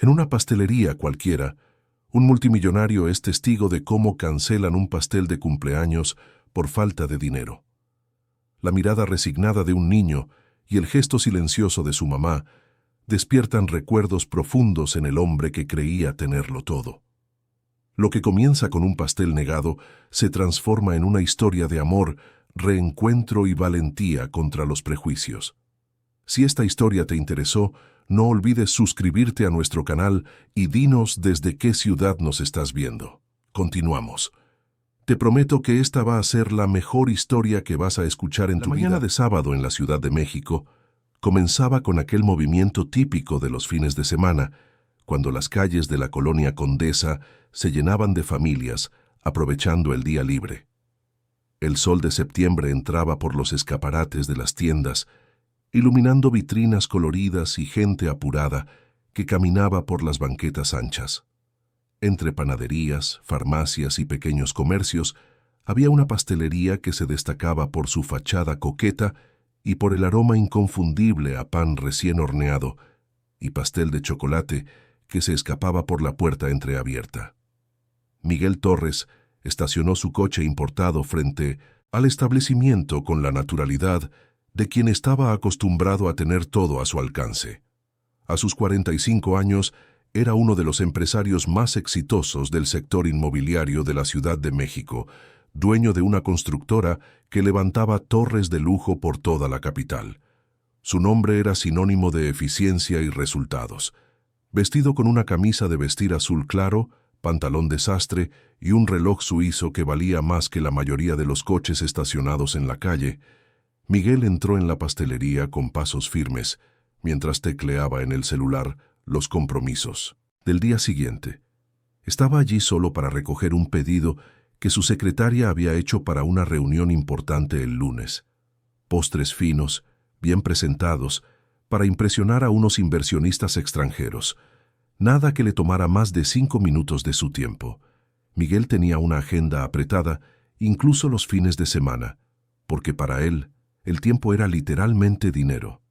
En una pastelería cualquiera, un multimillonario es testigo de cómo cancelan un pastel de cumpleaños por falta de dinero. La mirada resignada de un niño y el gesto silencioso de su mamá despiertan recuerdos profundos en el hombre que creía tenerlo todo. Lo que comienza con un pastel negado se transforma en una historia de amor, reencuentro y valentía contra los prejuicios. Si esta historia te interesó, no olvides suscribirte a nuestro canal y dinos desde qué ciudad nos estás viendo. Continuamos. Te prometo que esta va a ser la mejor historia que vas a escuchar en tu vida. La mañana de sábado en la Ciudad de México comenzaba con aquel movimiento típico de los fines de semana, cuando las calles de la colonia Condesa se llenaban de familias, aprovechando el día libre. El sol de septiembre entraba por los escaparates de las tiendas, iluminando vitrinas coloridas y gente apurada que caminaba por las banquetas anchas. Entre panaderías, farmacias y pequeños comercios, había una pastelería que se destacaba por su fachada coqueta y por el aroma inconfundible a pan recién horneado y pastel de chocolate que se escapaba por la puerta entreabierta. Miguel Torres estacionó su coche importado frente al establecimiento con la naturalidad de quien estaba acostumbrado a tener todo a su alcance. A sus 45 años, era uno de los empresarios más exitosos del sector inmobiliario de la Ciudad de México, dueño de una constructora que levantaba torres de lujo por toda la capital. Su nombre era sinónimo de eficiencia y resultados. Vestido con una camisa de vestir azul claro, pantalón de sastre y un reloj suizo que valía más que la mayoría de los coches estacionados en la calle, Miguel entró en la pastelería con pasos firmes, mientras tecleaba en el celular los compromisos del día siguiente. Estaba allí solo para recoger un pedido que su secretaria había hecho para una reunión importante el lunes. Postres finos, bien presentados, para impresionar a unos inversionistas extranjeros. Nada que le tomara más de 5 minutos de su tiempo. Miguel tenía una agenda apretada, incluso los fines de semana, porque para él el tiempo era literalmente dinero.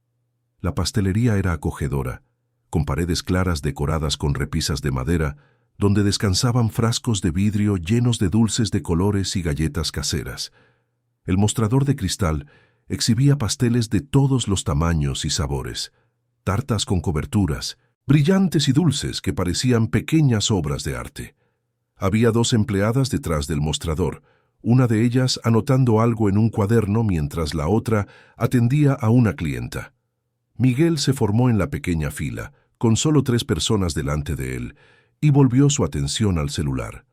La pastelería era acogedora, con paredes claras decoradas con repisas de madera, donde descansaban frascos de vidrio llenos de dulces de colores y galletas caseras. El mostrador de cristal exhibía pasteles de todos los tamaños y sabores, tartas con coberturas, brillantes y dulces que parecían pequeñas obras de arte. Había 2 empleadas detrás del mostrador, una de ellas anotando algo en un cuaderno mientras la otra atendía a una clienta. Miguel se formó en la pequeña fila, con solo 3 personas delante de él, y volvió su atención al celular.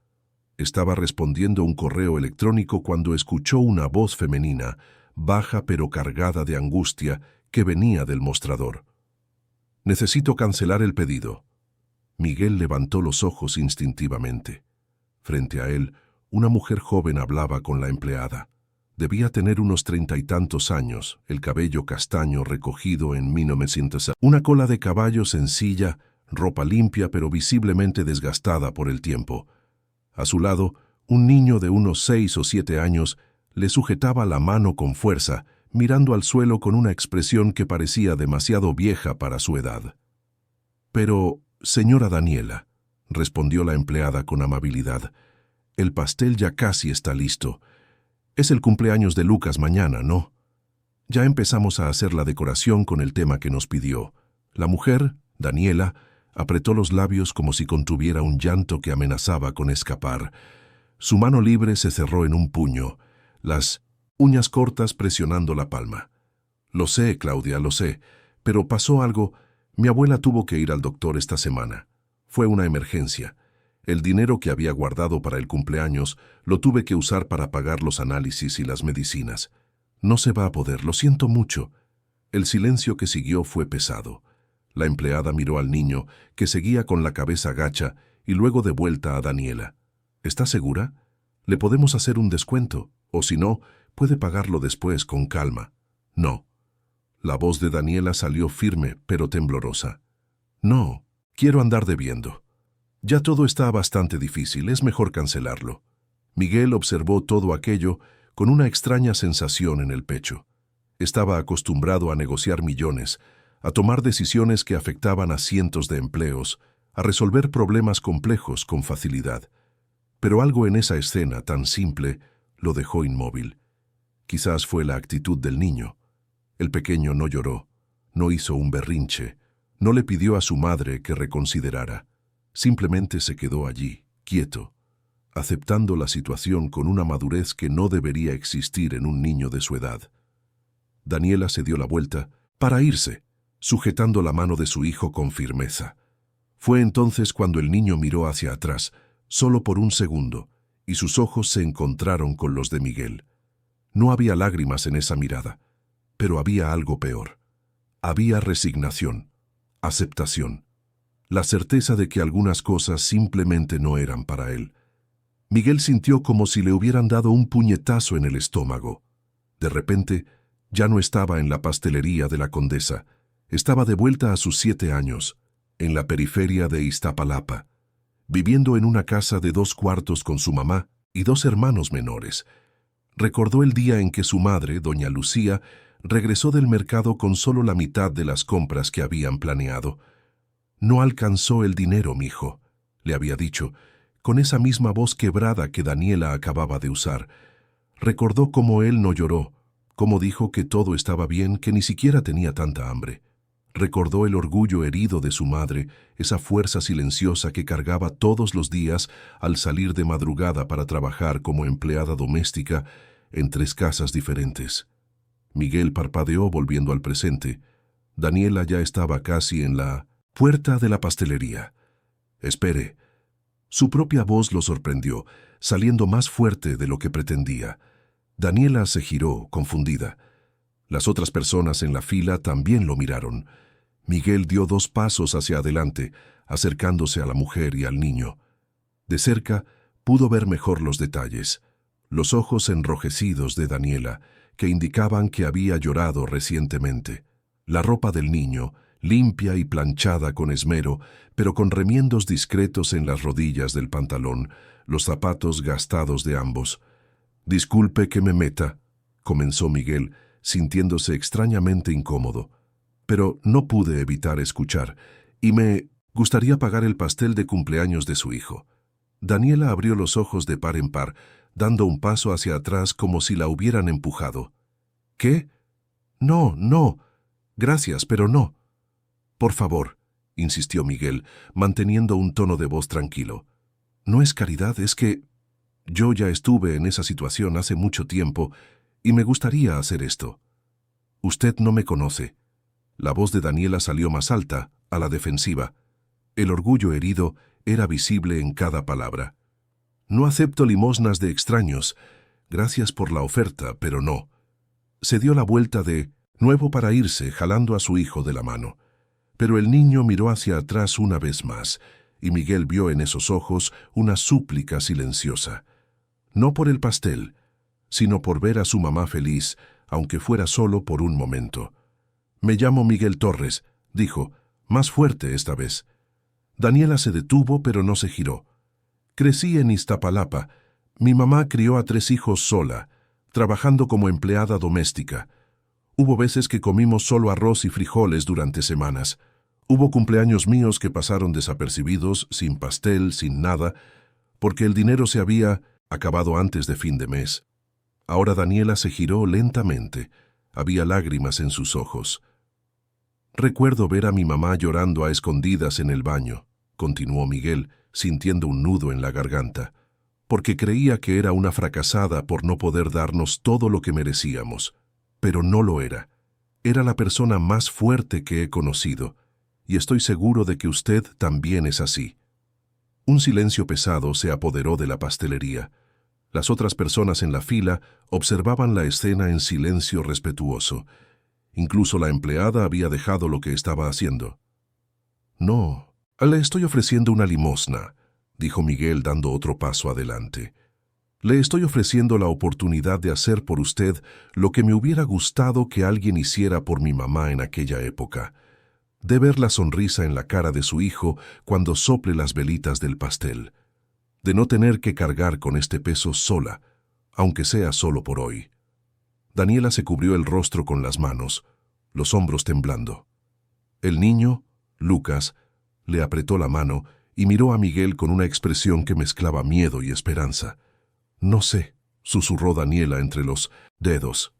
Estaba respondiendo un correo electrónico cuando escuchó una voz femenina, baja pero cargada de angustia, que venía del mostrador. «Necesito cancelar el pedido». Miguel levantó los ojos instintivamente. Frente a él, una mujer joven hablaba con la empleada. Debía tener unos 30 y tantos años, el cabello castaño recogido en 1900, una cola de caballo sencilla, ropa limpia pero visiblemente desgastada por el tiempo. A su lado, un niño de unos 6 o 7 años le sujetaba la mano con fuerza, mirando al suelo con una expresión que parecía demasiado vieja para su edad. «Pero, señora Daniela», respondió la empleada con amabilidad, «el pastel ya casi está listo. Es el cumpleaños de Lucas mañana, ¿no? Ya empezamos a hacer la decoración con el tema que nos pidió». La mujer, Daniela, apretó los labios como si contuviera un llanto que amenazaba con escapar. Su mano libre se cerró en un puño, las uñas cortas presionando la palma. «Lo sé, Claudia, lo sé, pero pasó algo. Mi abuela tuvo que ir al doctor esta semana. Fue una emergencia. El dinero que había guardado para el cumpleaños lo tuve que usar para pagar los análisis y las medicinas. No se va a poder, lo siento mucho». El silencio que siguió fue pesado. La empleada miró al niño, que seguía con la cabeza gacha, y luego de vuelta a Daniela. «¿Está segura? Le podemos hacer un descuento, o si no, puede pagarlo después con calma». «No». La voz de Daniela salió firme, pero temblorosa. «No, quiero andar debiendo. Ya todo está bastante difícil, es mejor cancelarlo». Miguel observó todo aquello con una extraña sensación en el pecho. Estaba acostumbrado a negociar millones, a tomar decisiones que afectaban a cientos de empleos, a resolver problemas complejos con facilidad. Pero algo en esa escena tan simple lo dejó inmóvil. Quizás fue la actitud del niño. El pequeño no lloró, no hizo un berrinche, no le pidió a su madre que reconsiderara. Simplemente se quedó allí, quieto, aceptando la situación con una madurez que no debería existir en un niño de su edad. Daniela se dio la vuelta para irse, sujetando la mano de su hijo con firmeza. Fue entonces cuando el niño miró hacia atrás, solo por un segundo, y sus ojos se encontraron con los de Miguel. No había lágrimas en esa mirada, pero había algo peor. Había resignación, aceptación, la certeza de que algunas cosas simplemente no eran para él. Miguel sintió como si le hubieran dado un puñetazo en el estómago. De repente, ya no estaba en la pastelería de la Condesa, estaba de vuelta a sus 7 años, en la periferia de Iztapalapa, viviendo en una casa de 2 cuartos con su mamá y 2 hermanos menores. Recordó el día en que su madre, doña Lucía, regresó del mercado con solo la mitad de las compras que habían planeado. «No alcanzó el dinero, mijo», le había dicho, con esa misma voz quebrada que Daniela acababa de usar. Recordó cómo él no lloró, cómo dijo que todo estaba bien, que ni siquiera tenía tanta hambre. Recordó el orgullo herido de su madre, esa fuerza silenciosa que cargaba todos los días al salir de madrugada para trabajar como empleada doméstica en 3 casas diferentes. Miguel parpadeó volviendo al presente. Daniela ya estaba casi en la puerta de la pastelería. «Espere». Su propia voz lo sorprendió, saliendo más fuerte de lo que pretendía. Daniela se giró, confundida. Las otras personas en la fila también lo miraron. Miguel dio 2 pasos hacia adelante, acercándose a la mujer y al niño. De cerca pudo ver mejor los detalles. Los ojos enrojecidos de Daniela, que indicaban que había llorado recientemente. La ropa del niño, limpia y planchada con esmero, pero con remiendos discretos en las rodillas del pantalón, los zapatos gastados de ambos. «Disculpe que me meta», comenzó Miguel, sintiéndose extrañamente incómodo. «Pero no pude evitar escuchar, y me gustaría pagar el pastel de cumpleaños de su hijo». Daniela abrió los ojos de par en par, dando un paso hacia atrás como si la hubieran empujado. «¿Qué? No, no. Gracias, pero no». «Por favor», insistió Miguel, manteniendo un tono de voz tranquilo. «No es caridad, es que yo ya estuve en esa situación hace mucho tiempo y me gustaría hacer esto. Usted no me conoce». La voz de Daniela salió más alta, a la defensiva. El orgullo herido era visible en cada palabra. «No acepto limosnas de extraños. Gracias por la oferta, pero no». Se dio la vuelta de nuevo para irse, jalando a su hijo de la mano. Pero el niño miró hacia atrás una vez más, y Miguel vio en esos ojos una súplica silenciosa. No por el pastel, sino por ver a su mamá feliz, aunque fuera solo por un momento. «Me llamo Miguel Torres», dijo, más fuerte esta vez. Daniela se detuvo, pero no se giró. «Crecí en Iztapalapa. Mi mamá crió a 3 hijos sola, trabajando como empleada doméstica. Hubo veces que comimos solo arroz y frijoles durante semanas. Hubo cumpleaños míos que pasaron desapercibidos, sin pastel, sin nada, porque el dinero se había acabado antes de fin de mes». Ahora Daniela se giró lentamente. Había lágrimas en sus ojos. «Recuerdo ver a mi mamá llorando a escondidas en el baño», continuó Miguel, sintiendo un nudo en la garganta, «porque creía que era una fracasada por no poder darnos todo lo que merecíamos. Pero no lo era. Era la persona más fuerte que he conocido, y estoy seguro de que usted también es así». Un silencio pesado se apoderó de la pastelería. Las otras personas en la fila observaban la escena en silencio respetuoso. Incluso la empleada había dejado lo que estaba haciendo. «No, le estoy ofreciendo una limosna», dijo Miguel dando otro paso adelante. «Le estoy ofreciendo la oportunidad de hacer por usted lo que me hubiera gustado que alguien hiciera por mi mamá en aquella época. De ver la sonrisa en la cara de su hijo cuando sople las velitas del pastel. De no tener que cargar con este peso sola, aunque sea solo por hoy». Daniela se cubrió el rostro con las manos, los hombros temblando. El niño, Lucas, Le apretó la mano y miró a Miguel con una expresión que mezclaba miedo y esperanza. «No sé», susurró Daniela entre los dedos.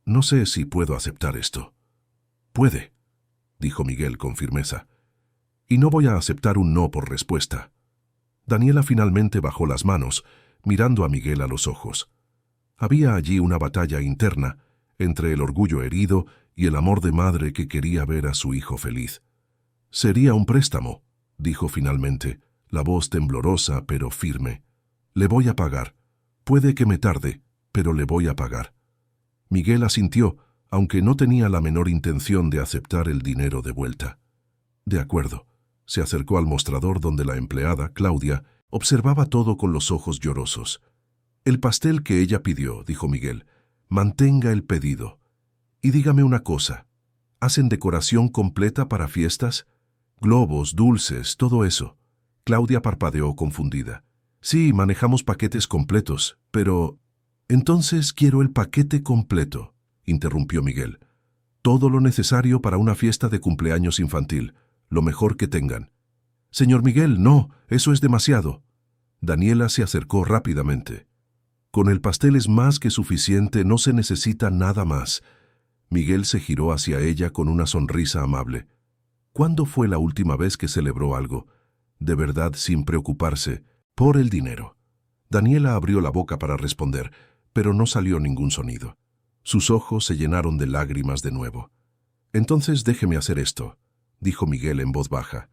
«No sé si puedo aceptar esto». «Puede», dijo Miguel con firmeza. «Y no voy a aceptar un no por respuesta». Daniela finalmente bajó las manos, mirando a Miguel a los ojos. Había allí una batalla interna entre el orgullo herido y el amor de madre que quería ver a su hijo feliz. «Sería un préstamo», dijo finalmente, la voz temblorosa pero firme. «Le voy a pagar. Puede que me tarde, pero le voy a pagar». Miguel asintió, aunque no tenía la menor intención de aceptar el dinero de vuelta. «De acuerdo». Se acercó al mostrador donde la empleada, Claudia, observaba todo con los ojos llorosos. «El pastel que ella pidió», dijo Miguel. «Mantenga el pedido. Y dígame una cosa. ¿Hacen decoración completa para fiestas? Globos, dulces, todo eso». Claudia parpadeó confundida. «Sí, manejamos paquetes completos, pero...» «Entonces quiero el paquete completo», interrumpió Miguel. «Todo lo necesario para una fiesta de cumpleaños infantil, lo mejor que tengan». «Señor Miguel, no, eso es demasiado». Daniela se acercó rápidamente. «Con el pastel es más que suficiente, no se necesita nada más». Miguel se giró hacia ella con una sonrisa amable. ¿Cuándo fue la última vez que celebró algo, de verdad sin preocuparse, por el dinero? Daniela abrió la boca para responder, pero no salió ningún sonido. Sus ojos se llenaron de lágrimas de nuevo. «Entonces déjeme hacer esto», dijo Miguel en voz baja.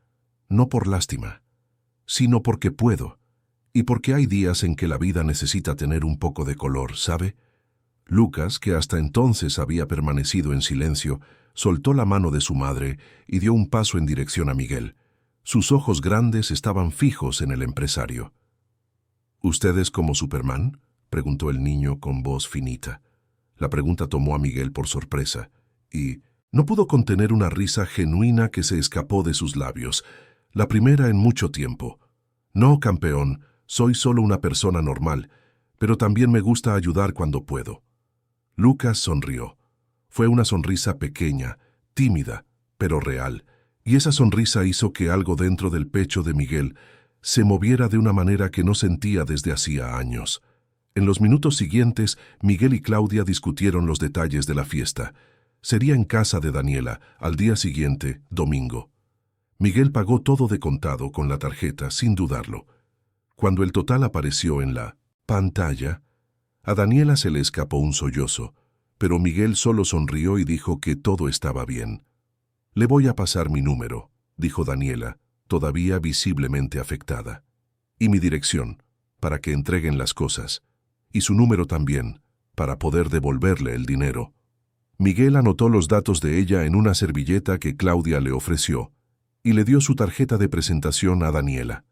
«No por lástima, sino porque puedo, y porque hay días en que la vida necesita tener un poco de color, ¿sabe?» Lucas, que hasta entonces había permanecido en silencio, soltó la mano de su madre y dio un paso en dirección a Miguel. Sus ojos grandes estaban fijos en el empresario. «¿Usted es como Superman?», preguntó el niño con voz finita. La pregunta tomó a Miguel por sorpresa, y no pudo contener una risa genuina que se escapó de sus labios, la primera en mucho tiempo. «No, campeón, soy solo una persona normal, pero también me gusta ayudar cuando puedo». Lucas sonrió. Fue una sonrisa pequeña, tímida, pero real, y esa sonrisa hizo que algo dentro del pecho de Miguel se moviera de una manera que no sentía desde hacía años. En los minutos siguientes, Miguel y Claudia discutieron los detalles de la fiesta. Sería en casa de Daniela, al día siguiente, domingo. Miguel pagó todo de contado con la tarjeta, sin dudarlo. Cuando el total apareció en la pantalla, a Daniela se le escapó un sollozo, pero Miguel solo sonrió y dijo que todo estaba bien. «Le voy a pasar mi número», dijo Daniela, todavía visiblemente afectada. «Y mi dirección, para que entreguen las cosas. Y su número también, para poder devolverle el dinero». Miguel anotó los datos de ella en una servilleta que Claudia le ofreció y le dio su tarjeta de presentación a Daniela.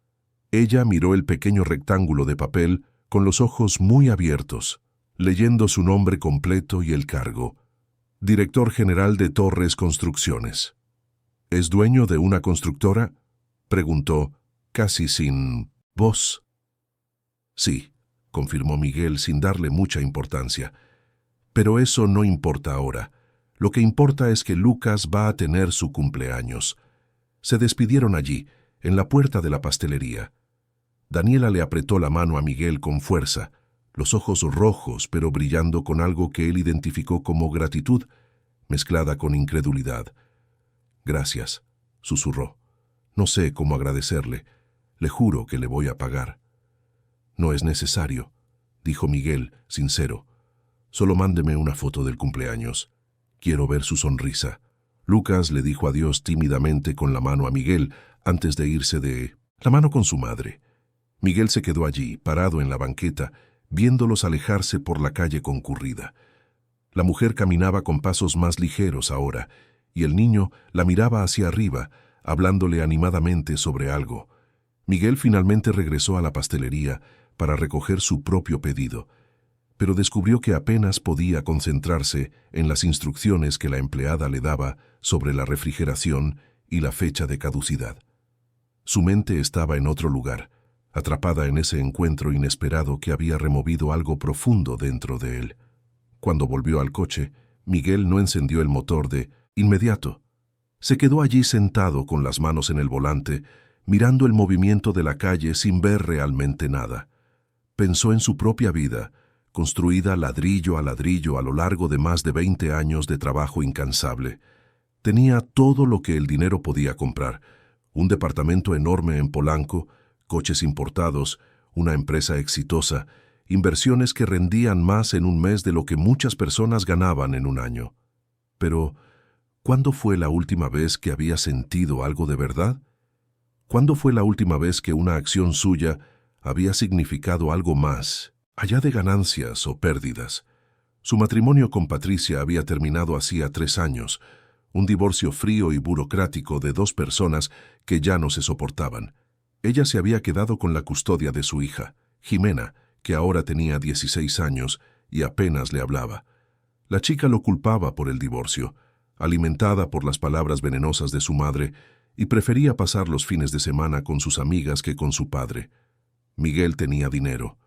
Ella miró el pequeño rectángulo de papel con los ojos muy abiertos, leyendo su nombre completo y el cargo. Director General de Torres Construcciones. «¿Es dueño de una constructora?», preguntó, casi sin voz. «Sí», confirmó Miguel sin darle mucha importancia. «Pero eso no importa ahora. Lo que importa es que Lucas va a tener su cumpleaños». Se despidieron allí, en la puerta de la pastelería. Daniela le apretó la mano a Miguel con fuerza, los ojos rojos pero brillando con algo que él identificó como gratitud, mezclada con incredulidad. «Gracias», susurró. «No sé cómo agradecerle. Le juro que le voy a pagar». «No es necesario», dijo Miguel, sincero. «Solo mándeme una foto del cumpleaños. Quiero ver su sonrisa». Lucas le dijo adiós tímidamente con la mano a Miguel antes de irse de la mano con su madre. Miguel se quedó allí, parado en la banqueta, viéndolos alejarse por la calle concurrida. La mujer caminaba con pasos más ligeros ahora, y el niño la miraba hacia arriba, hablándole animadamente sobre algo. Miguel finalmente regresó a la pastelería para recoger su propio pedido, pero descubrió que apenas podía concentrarse en las instrucciones que la empleada le daba sobre la refrigeración y la fecha de caducidad. Su mente estaba en otro lugar, atrapada en ese encuentro inesperado que había removido algo profundo dentro de él. Cuando volvió al coche, Miguel no encendió el motor de inmediato. Se quedó allí sentado con las manos en el volante, mirando el movimiento de la calle sin ver realmente nada. Pensó en su propia vida, construida ladrillo a lo largo de más de 20 años de trabajo incansable. Tenía todo lo que el dinero podía comprar: un departamento enorme en Polanco, coches importados, una empresa exitosa, inversiones que rendían más en un mes de lo que muchas personas ganaban en un año. Pero, ¿cuándo fue la última vez que había sentido algo de verdad? ¿Cuándo fue la última vez que una acción suya había significado algo más, allá de ganancias o pérdidas? Su matrimonio con Patricia había terminado hacía 3 años, un divorcio frío y burocrático de 2 personas que ya no se soportaban. Ella se había quedado con la custodia de su hija, Jimena, que ahora tenía 16 años y apenas le hablaba. La chica lo culpaba por el divorcio, alimentada por las palabras venenosas de su madre, y prefería pasar los fines de semana con sus amigas que con su padre. Miguel tenía dinero,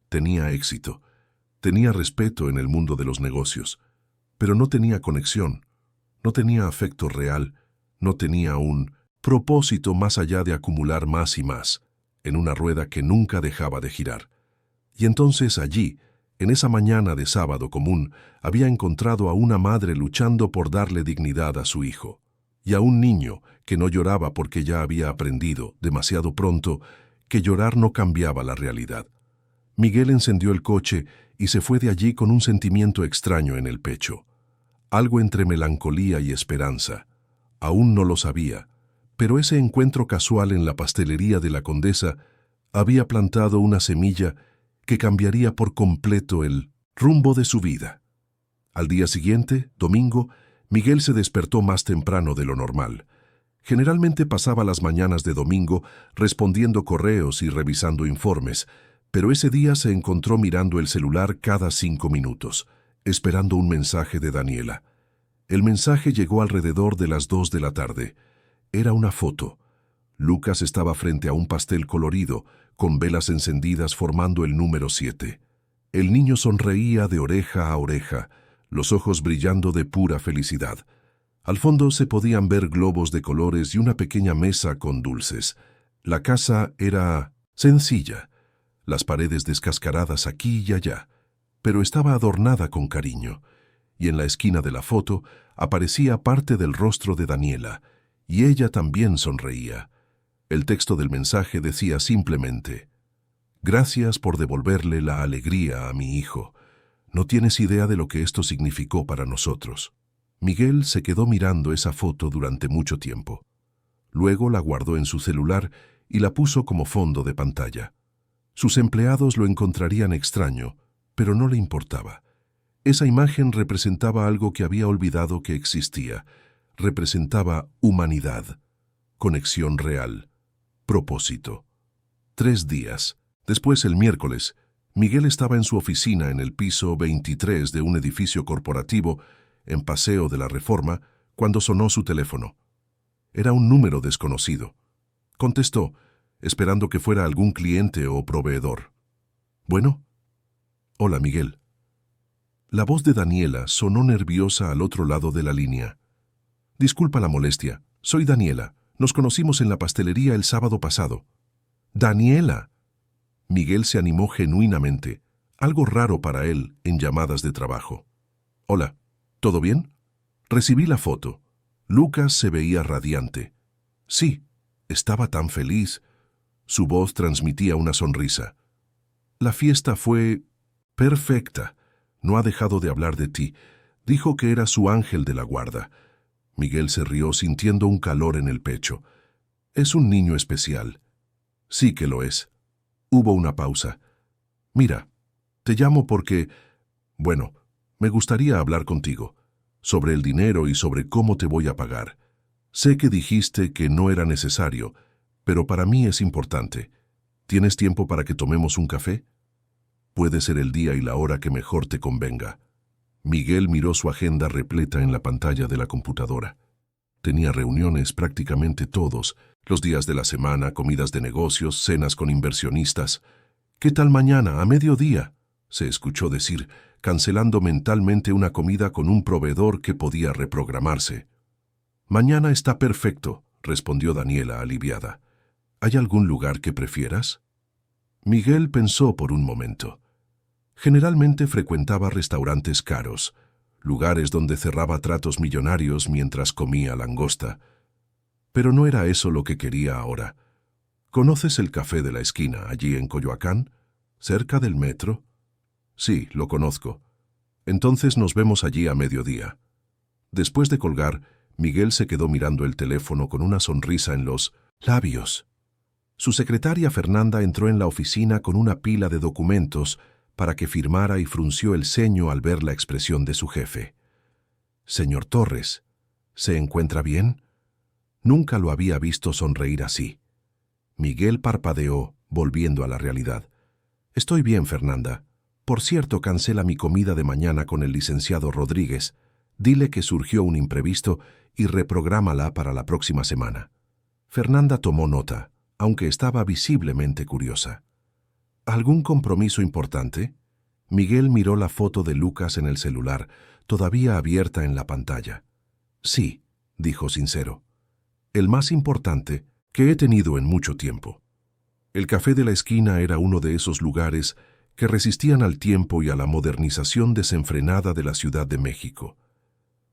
tenía éxito, tenía respeto en el mundo de los negocios, pero no tenía conexión, no tenía afecto real, no tenía un propósito más allá de acumular más y más, en una rueda que nunca dejaba de girar. Y entonces allí, en esa mañana de sábado común, había encontrado a una madre luchando por darle dignidad a su hijo, y a un niño que no lloraba porque ya había aprendido, demasiado pronto, que llorar no cambiaba la realidad. Miguel encendió el coche y se fue de allí con un sentimiento extraño en el pecho. Algo entre melancolía y esperanza. Aún no lo sabía, pero ese encuentro casual en la pastelería de la Condesa había plantado una semilla que cambiaría por completo el rumbo de su vida. Al día siguiente, domingo, Miguel se despertó más temprano de lo normal. Generalmente pasaba las mañanas de domingo respondiendo correos y revisando informes, pero ese día se encontró mirando el celular cada 5 minutos, esperando un mensaje de Daniela. El mensaje llegó alrededor de las 2 de la tarde. Era una foto. Lucas estaba frente a un pastel colorido, con velas encendidas formando el número 7. El niño sonreía de oreja a oreja, los ojos brillando de pura felicidad. Al fondo se podían ver globos de colores y una pequeña mesa con dulces. La casa era sencilla, las paredes descascaradas aquí y allá, pero estaba adornada con cariño, y en la esquina de la foto aparecía parte del rostro de Daniela, y ella también sonreía. El texto del mensaje decía simplemente: «Gracias por devolverle la alegría a mi hijo. No tienes idea de lo que esto significó para nosotros». Miguel se quedó mirando esa foto durante mucho tiempo. Luego la guardó en su celular y la puso como fondo de pantalla. Sus empleados lo encontrarían extraño, pero no le importaba. Esa imagen representaba algo que había olvidado que existía. Representaba humanidad, conexión real, propósito. 3 días. Después, el miércoles, Miguel estaba en su oficina en el piso 23 de un edificio corporativo en Paseo de la Reforma cuando sonó su teléfono. Era un número desconocido. Contestó, esperando que fuera algún cliente o proveedor. «¿Bueno?» «Hola, Miguel». La voz de Daniela sonó nerviosa al otro lado de la línea. «Disculpa la molestia. Soy Daniela. Nos conocimos en la pastelería el sábado pasado». «¡Daniela!». Miguel se animó genuinamente, algo raro para él en llamadas de trabajo. «Hola, ¿todo bien?». «Recibí la foto». Lucas se veía radiante. «Sí, estaba tan feliz». Su voz transmitía una sonrisa. «La fiesta fue perfecta. No ha dejado de hablar de ti. Dijo que era su ángel de la guarda». Miguel se rió sintiendo un calor en el pecho. «Es un niño especial». «Sí que lo es». Hubo una pausa. «Mira, te llamo porque, bueno, me gustaría hablar contigo, sobre el dinero y sobre cómo te voy a pagar. Sé que dijiste que no era necesario, pero para mí es importante. ¿Tienes tiempo para que tomemos un café? Puede ser el día y la hora que mejor te convenga». Miguel miró su agenda repleta en la pantalla de la computadora. Tenía reuniones prácticamente todos los días de la semana, comidas de negocios, cenas con inversionistas. «¿Qué tal mañana, a mediodía?», se escuchó decir, cancelando mentalmente una comida con un proveedor que podía reprogramarse. Mañana está perfecto, respondió Daniela aliviada. ¿Hay algún lugar que prefieras? Miguel pensó por un momento. Generalmente frecuentaba restaurantes caros, lugares donde cerraba tratos millonarios mientras comía langosta. Pero no era eso lo que quería ahora. ¿Conoces el café de la esquina, allí en Coyoacán? ¿Cerca del metro? Sí, lo conozco. Entonces nos vemos allí a mediodía. Después de colgar, Miguel se quedó mirando el teléfono con una sonrisa en los labios. Su secretaria Fernanda entró en la oficina con una pila de documentos para que firmara y frunció el ceño al ver la expresión de su jefe. «Señor Torres, ¿se encuentra bien?» Nunca lo había visto sonreír así. Miguel parpadeó, volviendo a la realidad. «Estoy bien, Fernanda. Por cierto, cancela mi comida de mañana con el licenciado Rodríguez. Dile que surgió un imprevisto y reprográmala para la próxima semana». Fernanda tomó nota, aunque estaba visiblemente curiosa. ¿Algún compromiso importante? Miguel miró la foto de Lucas en el celular, todavía abierta en la pantalla. Sí, dijo sincero. El más importante que he tenido en mucho tiempo. El café de la esquina era uno de esos lugares que resistían al tiempo y a la modernización desenfrenada de la Ciudad de México.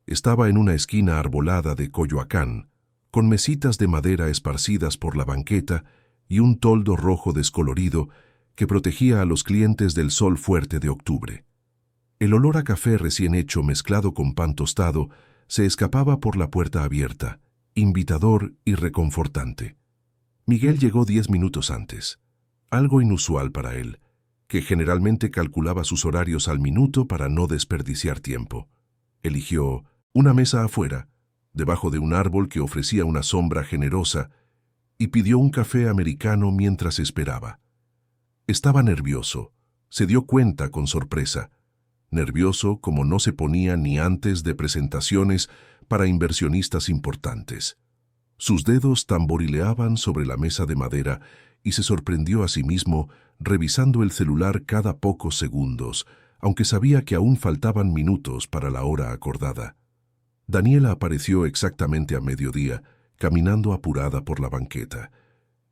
Estaba en una esquina arbolada de Coyoacán, con mesitas de madera esparcidas por la banqueta y un toldo rojo descolorido que protegía a los clientes del sol fuerte de octubre. El olor a café recién hecho mezclado con pan tostado se escapaba por la puerta abierta, invitador y reconfortante. Miguel llegó 10 minutos antes, algo inusual para él, que generalmente calculaba sus horarios al minuto para no desperdiciar tiempo. Eligió una mesa afuera, debajo de un árbol que ofrecía una sombra generosa, y pidió un café americano mientras esperaba. Estaba nervioso, se dio cuenta con sorpresa, nervioso como no se ponía ni antes de presentaciones para inversionistas importantes. Sus dedos tamborileaban sobre la mesa de madera y se sorprendió a sí mismo revisando el celular cada pocos segundos, aunque sabía que aún faltaban minutos para la hora acordada. Daniela apareció exactamente a mediodía, caminando apurada por la banqueta.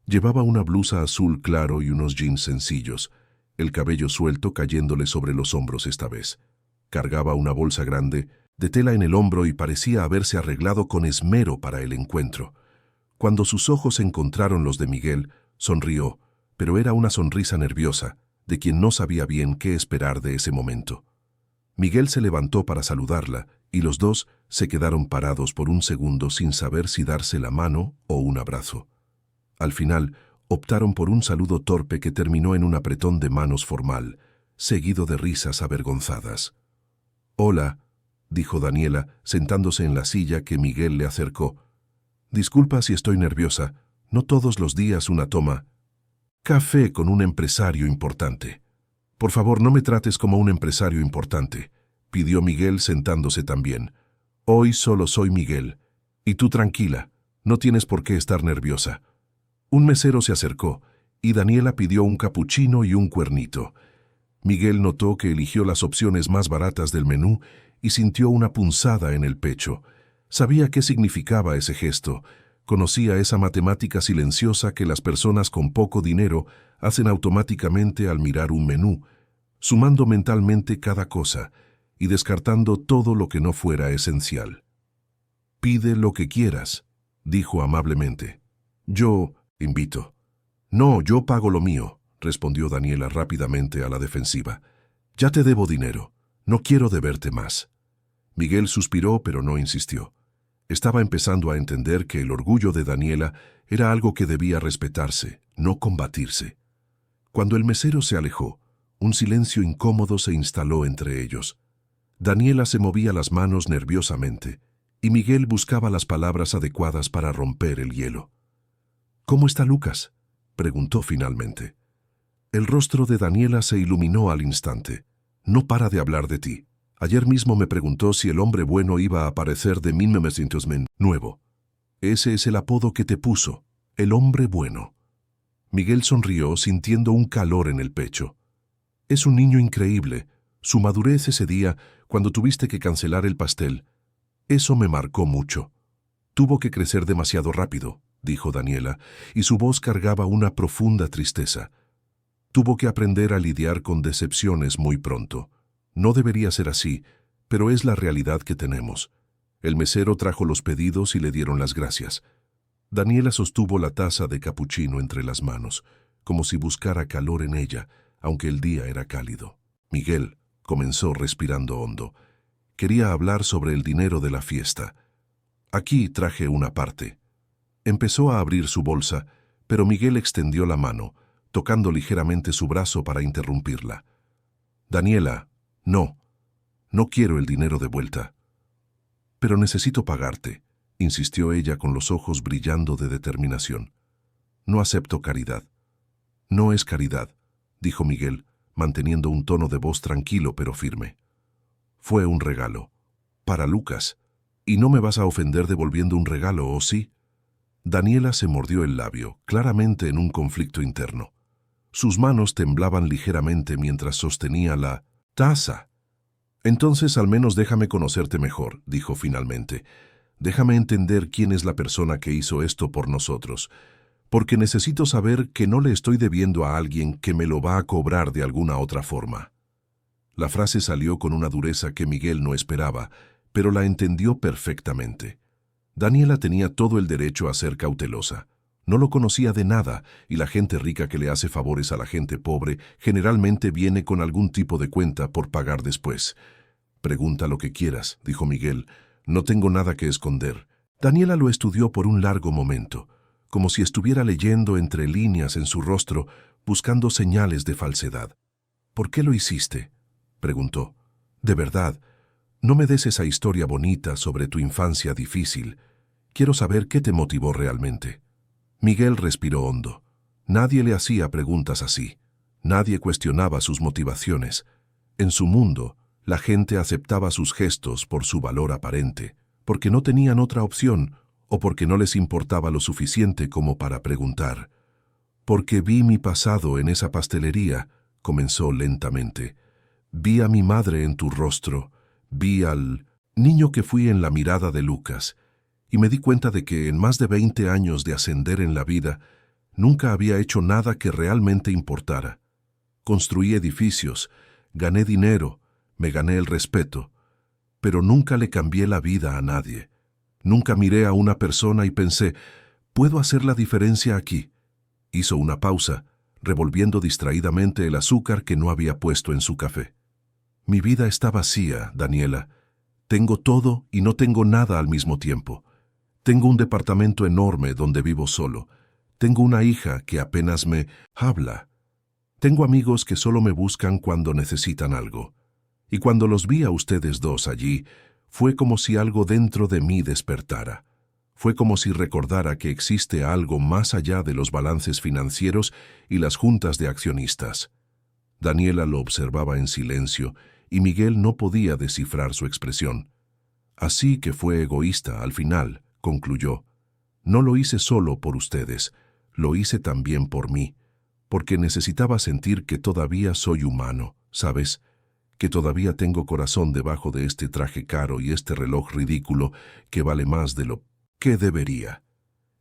Llevaba una blusa azul claro y unos jeans sencillos, el cabello suelto cayéndole sobre los hombros esta vez. Cargaba una bolsa grande, de tela en el hombro y parecía haberse arreglado con esmero para el encuentro. Cuando sus ojos encontraron los de Miguel, sonrió, pero era una sonrisa nerviosa, de quien no sabía bien qué esperar de ese momento. Miguel se levantó para saludarla y los dos se quedaron parados por un segundo sin saber si darse la mano o un abrazo. Al final, optaron por un saludo torpe que terminó en un apretón de manos formal, seguido de risas avergonzadas. «Hola», dijo Daniela, sentándose en la silla que Miguel le acercó. «Disculpa si estoy nerviosa, no todos los días una toma. Café con un empresario importante». «Por favor, no me trates como un empresario importante», pidió Miguel sentándose también. «Hoy solo soy Miguel. Y tú tranquila, no tienes por qué estar nerviosa». Un mesero se acercó, y Daniela pidió un capuchino y un cuernito. Miguel notó que eligió las opciones más baratas del menú y sintió una punzada en el pecho. Sabía qué significaba ese gesto. Conocía esa matemática silenciosa que las personas con poco dinero hacen automáticamente al mirar un menú, sumando mentalmente cada cosa y descartando todo lo que no fuera esencial. «Pide lo que quieras», dijo amablemente. «Yo invito». «No, yo pago lo mío», respondió Daniela rápidamente a la defensiva. «Ya te debo dinero. No quiero deberte más». Miguel suspiró, pero no insistió. Estaba empezando a entender que el orgullo de Daniela era algo que debía respetarse, no combatirse. Cuando el mesero se alejó, un silencio incómodo se instaló entre ellos. Daniela se movía las manos nerviosamente, y Miguel buscaba las palabras adecuadas para romper el hielo. «¿Cómo está Lucas?», preguntó finalmente. El rostro de Daniela se iluminó al instante. «No para de hablar de ti. Ayer mismo me preguntó si el hombre bueno iba a aparecer de 1909. Ese es el apodo que te puso, el hombre bueno». Miguel sonrió sintiendo un calor en el pecho. «Es un niño increíble. Su madurez ese día, cuando tuviste que cancelar el pastel. Eso me marcó mucho». Tuvo que crecer demasiado rápido, dijo Daniela, y su voz cargaba una profunda tristeza. Tuvo que aprender a lidiar con decepciones muy pronto. No debería ser así, pero es la realidad que tenemos. El mesero trajo los pedidos y le dieron las gracias. Daniela sostuvo la taza de capuchino entre las manos, como si buscara calor en ella, aunque el día era cálido. Miguel comenzó respirando hondo. Quería hablar sobre el dinero de la fiesta. Aquí traje una parte. Empezó a abrir su bolsa, pero Miguel extendió la mano, tocando ligeramente su brazo para interrumpirla. Daniela, no quiero el dinero de vuelta. Pero necesito pagarte, insistió ella con los ojos brillando de determinación. No acepto caridad. No es caridad, dijo Miguel, manteniendo un tono de voz tranquilo pero firme. Fue un regalo. Para Lucas. ¿Y no me vas a ofender devolviendo un regalo, o sí? Daniela se mordió el labio, claramente en un conflicto interno. Sus manos temblaban ligeramente mientras sostenía la taza. Entonces al menos déjame conocerte mejor, dijo finalmente. Déjame entender quién es la persona que hizo esto por nosotros, porque necesito saber que no le estoy debiendo a alguien que me lo va a cobrar de alguna otra forma. La frase salió con una dureza que Miguel no esperaba, pero la entendió perfectamente. Daniela tenía todo el derecho a ser cautelosa. No lo conocía de nada, y la gente rica que le hace favores a la gente pobre generalmente viene con algún tipo de cuenta por pagar después. Pregunta lo que quieras, dijo Miguel. No tengo nada que esconder. Daniela lo estudió por un largo momento, como si estuviera leyendo entre líneas en su rostro, buscando señales de falsedad. ¿Por qué lo hiciste?, preguntó. De verdad, no me des esa historia bonita sobre tu infancia difícil. Quiero saber qué te motivó realmente. Miguel respiró hondo. Nadie le hacía preguntas así. Nadie cuestionaba sus motivaciones. En su mundo, la gente aceptaba sus gestos por su valor aparente, porque no tenían otra opción o porque no les importaba lo suficiente como para preguntar. Porque vi mi pasado en esa pastelería, comenzó lentamente. Vi a mi madre en tu rostro, vi al niño que fui en la mirada de Lucas, y me di cuenta de que en más de 20 años de ascender en la vida, nunca había hecho nada que realmente importara. Construí edificios, gané dinero, me gané el respeto, pero nunca le cambié la vida a nadie. Nunca miré a una persona y pensé, ¿puedo hacer la diferencia aquí? Hizo una pausa, revolviendo distraídamente el azúcar que no había puesto en su café. Mi vida está vacía, Daniela. Tengo todo y no tengo nada al mismo tiempo. Tengo un departamento enorme donde vivo solo. Tengo una hija que apenas me habla. Tengo amigos que solo me buscan cuando necesitan algo. Y cuando los vi a ustedes dos allí, fue como si algo dentro de mí despertara. Fue como si recordara que existe algo más allá de los balances financieros y las juntas de accionistas. Daniela lo observaba en silencio y Miguel no podía descifrar su expresión. Así que fue egoísta al final, concluyó. No lo hice solo por ustedes, lo hice también por mí, porque necesitaba sentir que todavía soy humano, ¿sabes? Que todavía tengo corazón debajo de este traje caro y este reloj ridículo que vale más de lo que debería.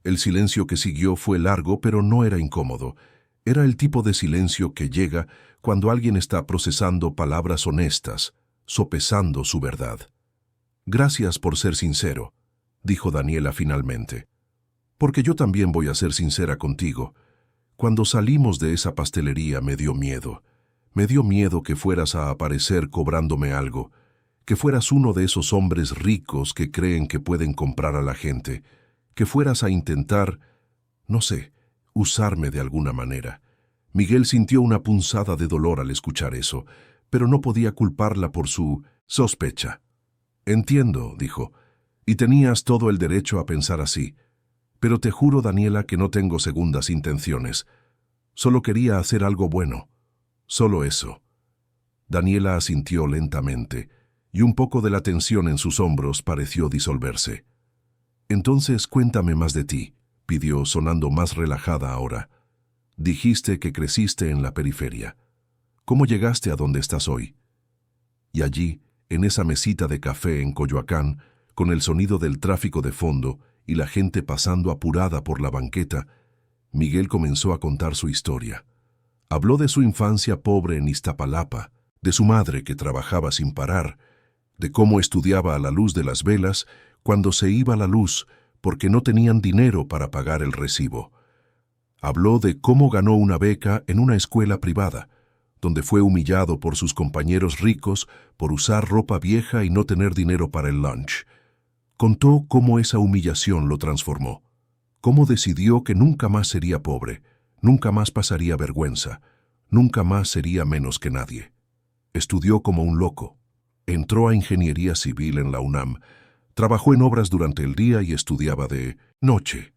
El silencio que siguió fue largo, pero no era incómodo. Era el tipo de silencio que llega cuando alguien está procesando palabras honestas, sopesando su verdad. Gracias por ser sincero, dijo Daniela finalmente. Porque yo también voy a ser sincera contigo. Cuando salimos de esa pastelería me dio miedo. Me dio miedo que fueras a aparecer cobrándome algo, que fueras uno de esos hombres ricos que creen que pueden comprar a la gente, que fueras a intentar, no sé, usarme de alguna manera. Miguel sintió una punzada de dolor al escuchar eso, pero no podía culparla por su sospecha. Entiendo, dijo, y tenías todo el derecho a pensar así. Pero te juro, Daniela, que no tengo segundas intenciones. Solo quería hacer algo bueno. Solo eso. Daniela asintió lentamente, y un poco de la tensión en sus hombros pareció disolverse. Entonces cuéntame más de ti, pidió, sonando más relajada ahora. Dijiste que creciste en la periferia. ¿Cómo llegaste a donde estás hoy? Y allí, en esa mesita de café en Coyoacán, con el sonido del tráfico de fondo, y la gente pasando apurada por la banqueta, Miguel comenzó a contar su historia. Habló de su infancia pobre en Iztapalapa, de su madre que trabajaba sin parar, de cómo estudiaba a la luz de las velas cuando se iba la luz porque no tenían dinero para pagar el recibo. Habló de cómo ganó una beca en una escuela privada, donde fue humillado por sus compañeros ricos por usar ropa vieja y no tener dinero para el lunch. Contó cómo esa humillación lo transformó, cómo decidió que nunca más sería pobre, nunca más pasaría vergüenza, nunca más sería menos que nadie. Estudió como un loco. Entró a ingeniería civil en la UNAM, trabajó en obras durante el día y estudiaba de noche.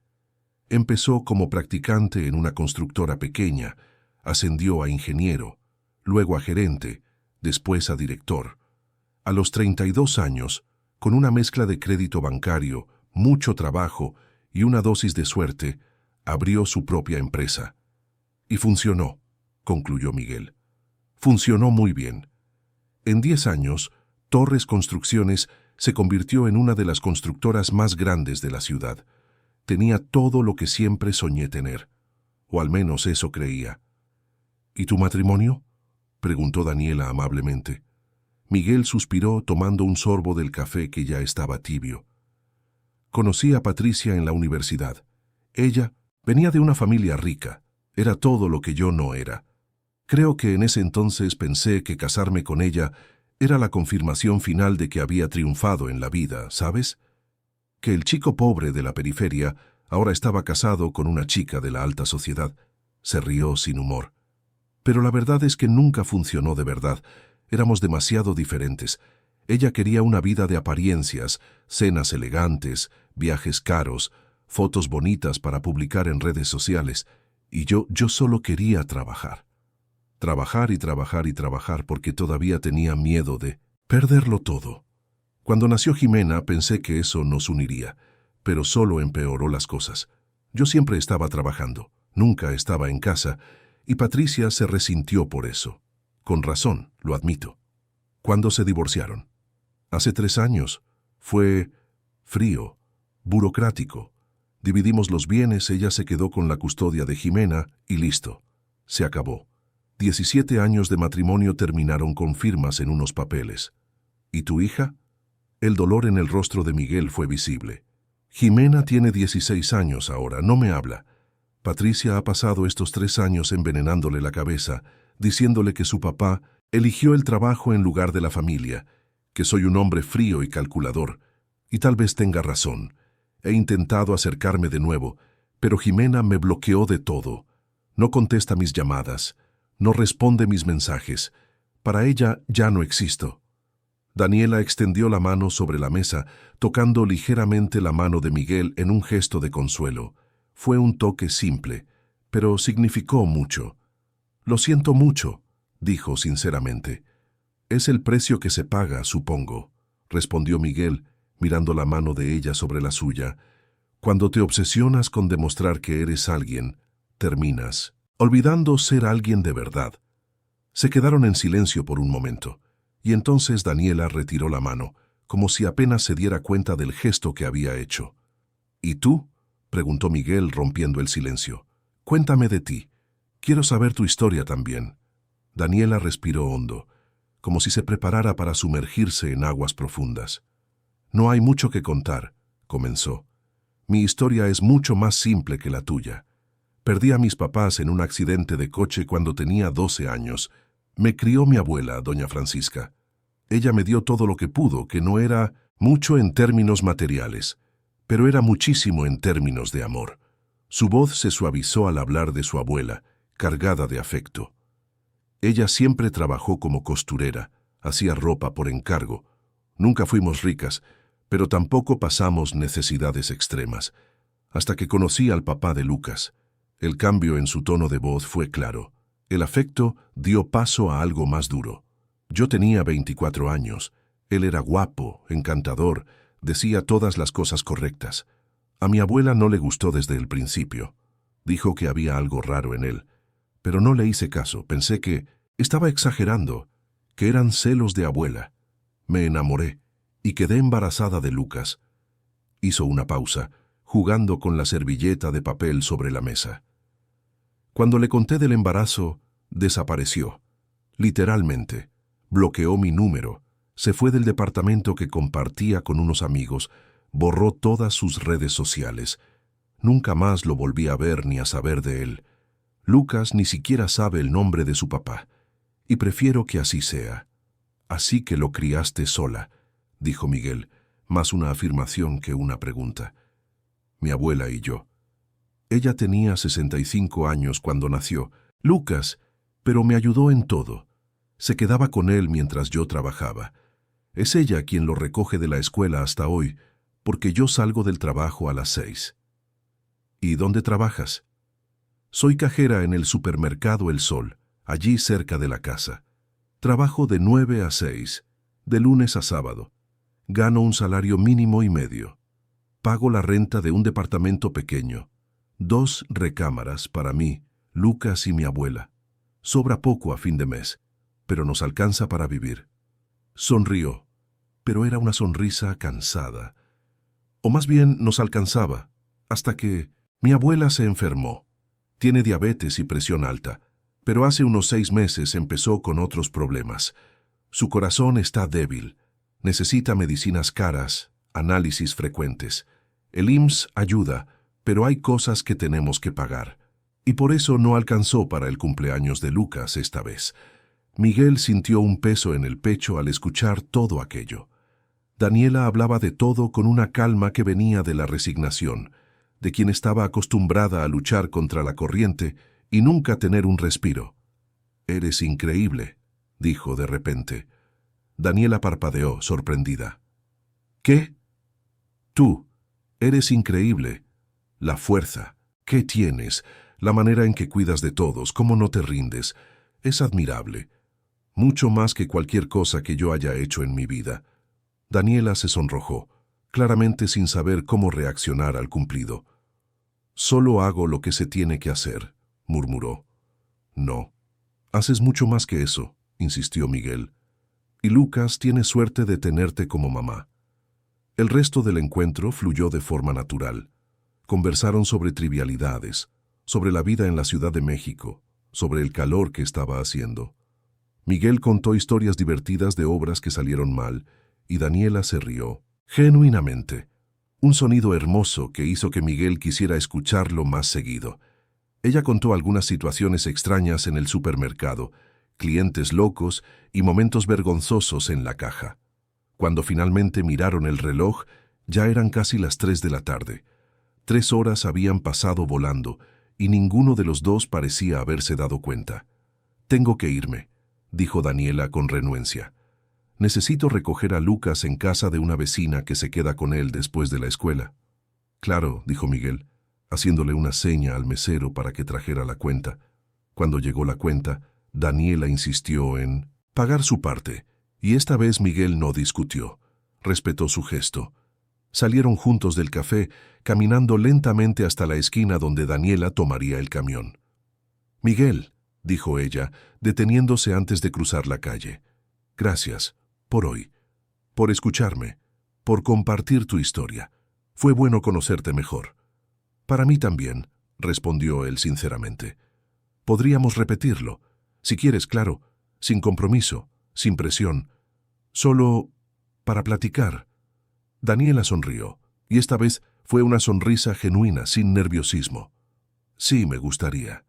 Empezó como practicante en una constructora pequeña, ascendió a ingeniero, luego a gerente, después a director. A los 32 años, con una mezcla de crédito bancario, mucho trabajo y una dosis de suerte, abrió su propia empresa. Y funcionó, concluyó Miguel. Funcionó muy bien. En 10 años, Torres Construcciones se convirtió en una de las constructoras más grandes de la ciudad. Tenía todo lo que siempre soñé tener, o al menos eso creía. ¿Y tu matrimonio?, preguntó Daniela amablemente. Miguel suspiró tomando un sorbo del café que ya estaba tibio. Conocí a Patricia en la universidad. Ella venía de una familia rica. Era todo lo que yo no era. Creo que en ese entonces pensé que casarme con ella era la confirmación final de que había triunfado en la vida, ¿sabes? Que el chico pobre de la periferia ahora estaba casado con una chica de la alta sociedad. Se rió sin humor. Pero la verdad es que nunca funcionó de verdad. Éramos demasiado diferentes. Ella quería una vida de apariencias, cenas elegantes, viajes caros, fotos bonitas para publicar en redes sociales. Y yo solo quería trabajar. Trabajar y trabajar y trabajar porque todavía tenía miedo de perderlo todo. Cuando nació Jimena pensé que eso nos uniría, pero solo empeoró las cosas. Yo siempre estaba trabajando, nunca estaba en casa, y Patricia se resintió por eso. Con razón, lo admito. ¿Cuándo se divorciaron? Hace 3 años. Fue frío, burocrático. Dividimos los bienes, ella se quedó con la custodia de Jimena y listo. Se acabó. 17 años de matrimonio terminaron con firmas en unos papeles. ¿Y tu hija? El dolor en el rostro de Miguel fue visible. Jimena tiene 16 años ahora, no me habla. Patricia ha pasado estos 3 años envenenándole la cabeza, diciéndole que su papá eligió el trabajo en lugar de la familia, que soy un hombre frío y calculador, y tal vez tenga razón. He intentado acercarme de nuevo, pero Jimena me bloqueó de todo. No contesta mis llamadas, no responde mis mensajes. Para ella ya no existo. Daniela extendió la mano sobre la mesa, tocando ligeramente la mano de Miguel en un gesto de consuelo. Fue un toque simple, pero significó mucho. Lo siento mucho, dijo sinceramente. Es el precio que se paga, supongo, respondió Miguel, mirando la mano de ella sobre la suya. Cuando te obsesionas con demostrar que eres alguien, terminas olvidando ser alguien de verdad. Se quedaron en silencio por un momento, y entonces Daniela retiró la mano, como si apenas se diera cuenta del gesto que había hecho. ¿Y tú?, preguntó Miguel rompiendo el silencio. Cuéntame de ti. Quiero saber tu historia también. Daniela respiró hondo, como si se preparara para sumergirse en aguas profundas. No hay mucho que contar, comenzó. Mi historia es mucho más simple que la tuya. Perdí a mis papás en un accidente de coche cuando tenía 12 años. Me crió mi abuela, doña Francisca. Ella me dio todo lo que pudo, que no era mucho en términos materiales, pero era muchísimo en términos de amor. Su voz se suavizó al hablar de su abuela, cargada de afecto. Ella siempre trabajó como costurera, hacía ropa por encargo. Nunca fuimos ricas, pero tampoco pasamos necesidades extremas. Hasta que conocí al papá de Lucas. El cambio en su tono de voz fue claro. El afecto dio paso a algo más duro. Yo tenía 24 años. Él era guapo, encantador, decía todas las cosas correctas. A mi abuela no le gustó desde el principio. Dijo que había algo raro en él. Pero no le hice caso. Pensé que estaba exagerando, que eran celos de abuela. Me enamoré y quedé embarazada de Lucas. Hizo una pausa, jugando con la servilleta de papel sobre la mesa. Cuando le conté del embarazo, desapareció. Literalmente, bloqueó mi número, se fue del departamento que compartía con unos amigos, borró todas sus redes sociales. Nunca más lo volví a ver ni a saber de él. Lucas ni siquiera sabe el nombre de su papá, y prefiero que así sea. Así que lo criaste sola, dijo Miguel, más una afirmación que una pregunta. Mi abuela y yo. Ella tenía 65 años cuando nació. Lucas, pero me ayudó en todo. Se quedaba con él mientras yo trabajaba. Es ella quien lo recoge de la escuela hasta hoy, porque yo salgo del trabajo a las 6. ¿Y dónde trabajas? Soy cajera en el supermercado El Sol, allí cerca de la casa. Trabajo de 9 a 6, de lunes a sábado. Gano un salario mínimo y medio. Pago la renta de un departamento pequeño. 2 recámaras para mí, Lucas y mi abuela. Sobra poco a fin de mes, pero nos alcanza para vivir. Sonrió, pero era una sonrisa cansada. O más bien nos alcanzaba, hasta que mi abuela se enfermó. Tiene diabetes y presión alta, pero hace unos 6 meses empezó con otros problemas. Su corazón está débil, necesita medicinas caras, análisis frecuentes. El IMSS ayuda, pero hay cosas que tenemos que pagar. Y por eso no alcanzó para el cumpleaños de Lucas esta vez. Miguel sintió un peso en el pecho al escuchar todo aquello. Daniela hablaba de todo con una calma que venía de la resignación, de quien estaba acostumbrada a luchar contra la corriente y nunca tener un respiro. «Eres increíble», dijo de repente. Daniela parpadeó, sorprendida. «¿Qué?» «Tú. Eres increíble. La fuerza. ¿Qué tienes? La manera en que cuidas de todos, cómo no te rindes. Es admirable. Mucho más que cualquier cosa que yo haya hecho en mi vida». Daniela se sonrojó, claramente sin saber cómo reaccionar al cumplido. «Solo hago lo que se tiene que hacer», murmuró. «No. Haces mucho más que eso», insistió Miguel. «Y Lucas tiene suerte de tenerte como mamá». El resto del encuentro fluyó de forma natural. Conversaron sobre trivialidades, sobre la vida en la Ciudad de México, sobre el calor que estaba haciendo. Miguel contó historias divertidas de obras que salieron mal, y Daniela se rió, genuinamente. Un sonido hermoso que hizo que Miguel quisiera escucharlo más seguido. Ella contó algunas situaciones extrañas en el supermercado, clientes locos y momentos vergonzosos en la caja. Cuando finalmente miraron el reloj, ya eran casi las 3 de la tarde. 3 horas habían pasado volando, y ninguno de los dos parecía haberse dado cuenta. «Tengo que irme», dijo Daniela con renuencia. «Necesito recoger a Lucas en casa de una vecina que se queda con él después de la escuela». «Claro», dijo Miguel, haciéndole una seña al mesero para que trajera la cuenta. Cuando llegó la cuenta, Daniela insistió en pagar su parte, y esta vez Miguel no discutió. Respetó su gesto. Salieron juntos del café, caminando lentamente hasta la esquina donde Daniela tomaría el camión. «Miguel», dijo ella, deteniéndose antes de cruzar la calle. «Gracias, por hoy, por escucharme, por compartir tu historia. Fue bueno conocerte mejor». «Para mí también», respondió él sinceramente. «Podríamos repetirlo, si quieres, claro, sin compromiso, sin presión, solo para platicar». Daniela sonrió, y esta vez fue una sonrisa genuina, sin nerviosismo. «Sí, me gustaría».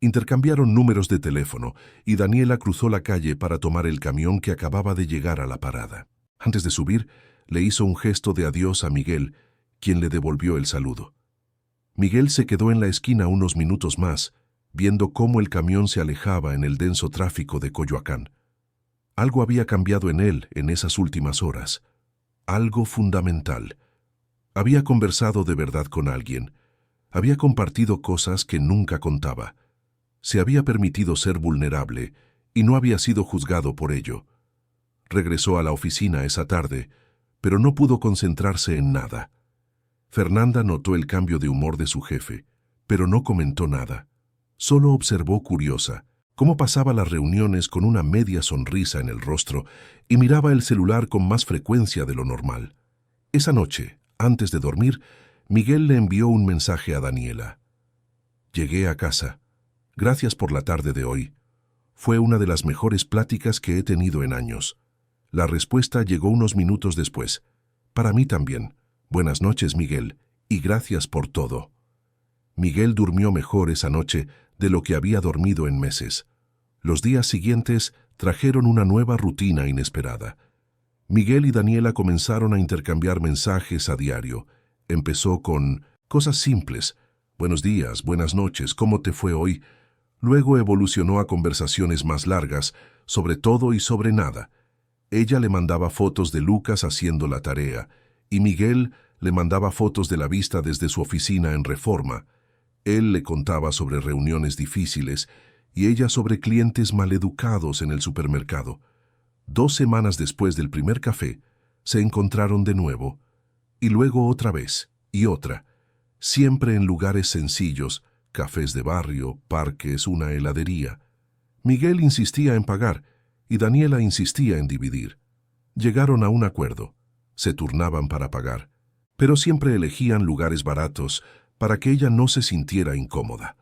Intercambiaron números de teléfono, y Daniela cruzó la calle para tomar el camión que acababa de llegar a la parada. Antes de subir, le hizo un gesto de adiós a Miguel, quien le devolvió el saludo. Miguel se quedó en la esquina unos minutos más, viendo cómo el camión se alejaba en el denso tráfico de Coyoacán. Algo había cambiado en él en esas últimas horas. Algo fundamental. Había conversado de verdad con alguien. Había compartido cosas que nunca contaba. Se había permitido ser vulnerable y no había sido juzgado por ello. Regresó a la oficina esa tarde, pero no pudo concentrarse en nada. Fernanda notó el cambio de humor de su jefe, pero no comentó nada. Solo observó curiosa cómo pasaba las reuniones con una media sonrisa en el rostro y miraba el celular con más frecuencia de lo normal. Esa noche, antes de dormir, Miguel le envió un mensaje a Daniela. Llegué a casa. Gracias por la tarde de hoy. Fue una de las mejores pláticas que he tenido en años. La respuesta llegó unos minutos después. Para mí también. Buenas noches, Miguel, y gracias por todo. Miguel durmió mejor esa noche de lo que había dormido en meses. Los días siguientes trajeron una nueva rutina inesperada. Miguel y Daniela comenzaron a intercambiar mensajes a diario. Empezó con cosas simples. Buenos días, buenas noches, ¿cómo te fue hoy? Luego evolucionó a conversaciones más largas, sobre todo y sobre nada. Ella le mandaba fotos de Lucas haciendo la tarea, y Miguel le mandaba fotos de la vista desde su oficina en Reforma. Él le contaba sobre reuniones difíciles y ella sobre clientes maleducados en el supermercado. 2 semanas después del primer café, se encontraron de nuevo, y luego otra vez, y otra, siempre en lugares sencillos, cafés de barrio, parques, una heladería. Miguel insistía en pagar, y Daniela insistía en dividir. Llegaron a un acuerdo. Se turnaban para pagar, pero siempre elegían lugares baratos para que ella no se sintiera incómoda.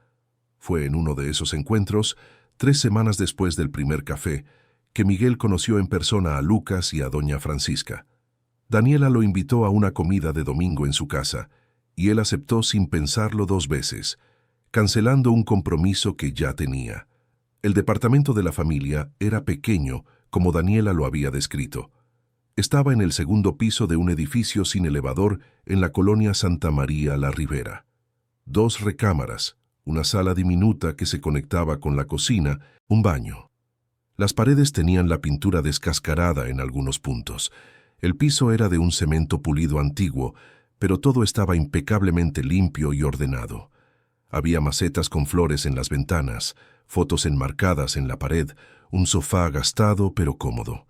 Fue en uno de esos encuentros, 3 semanas después del primer café, que Miguel conoció en persona a Lucas y a doña Francisca. Daniela lo invitó a una comida de domingo en su casa, y él aceptó sin pensarlo 2 veces, cancelando un compromiso que ya tenía. El departamento de la familia era pequeño, como Daniela lo había descrito. Estaba en el segundo piso de un edificio sin elevador en la colonia Santa María la Ribera. 2 recámaras, una sala diminuta que se conectaba con la cocina, un baño. Las paredes tenían la pintura descascarada en algunos puntos. El piso era de un cemento pulido antiguo, pero todo estaba impecablemente limpio y ordenado. Había macetas con flores en las ventanas, fotos enmarcadas en la pared, un sofá gastado pero cómodo.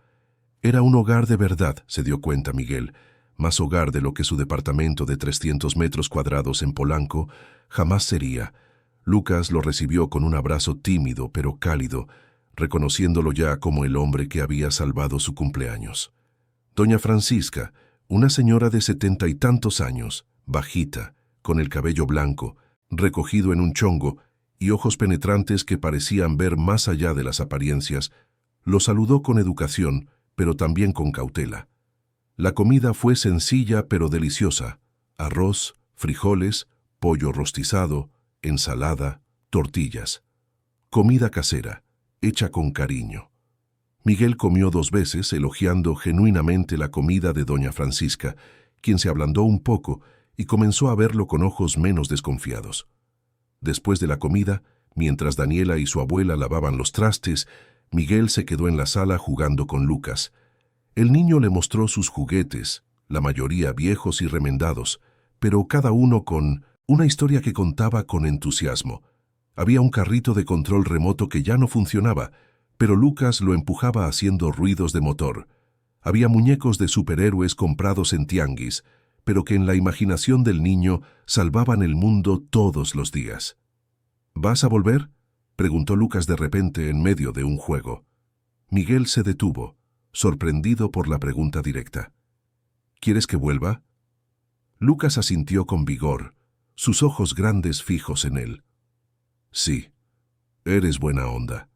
Era un hogar de verdad, se dio cuenta Miguel, más hogar de lo que su departamento de 300 metros cuadrados en Polanco jamás sería. Lucas lo recibió con un abrazo tímido pero cálido, reconociéndolo ya como el hombre que había salvado su cumpleaños. Doña Francisca, una señora de 70 y tantos años, bajita, con el cabello blanco, recogido en un chongo, y ojos penetrantes que parecían ver más allá de las apariencias, lo saludó con educación, pero también con cautela. La comida fue sencilla pero deliciosa: arroz, frijoles, pollo rostizado, ensalada, tortillas. Comida casera, hecha con cariño. Miguel comió 2 veces, elogiando genuinamente la comida de doña Francisca, quien se ablandó un poco y comenzó a verlo con ojos menos desconfiados. Después de la comida, mientras Daniela y su abuela lavaban los trastes, Miguel se quedó en la sala jugando con Lucas. El niño le mostró sus juguetes, la mayoría viejos y remendados, pero cada uno con una historia que contaba con entusiasmo. Había un carrito de control remoto que ya no funcionaba, pero Lucas lo empujaba haciendo ruidos de motor. Había muñecos de superhéroes comprados en tianguis, pero que en la imaginación del niño salvaban el mundo todos los días. ¿Vas a volver?, preguntó Lucas de repente en medio de un juego. Miguel se detuvo, sorprendido por la pregunta directa. ¿Quieres que vuelva? Lucas asintió con vigor, sus ojos grandes fijos en él. Sí, eres buena onda.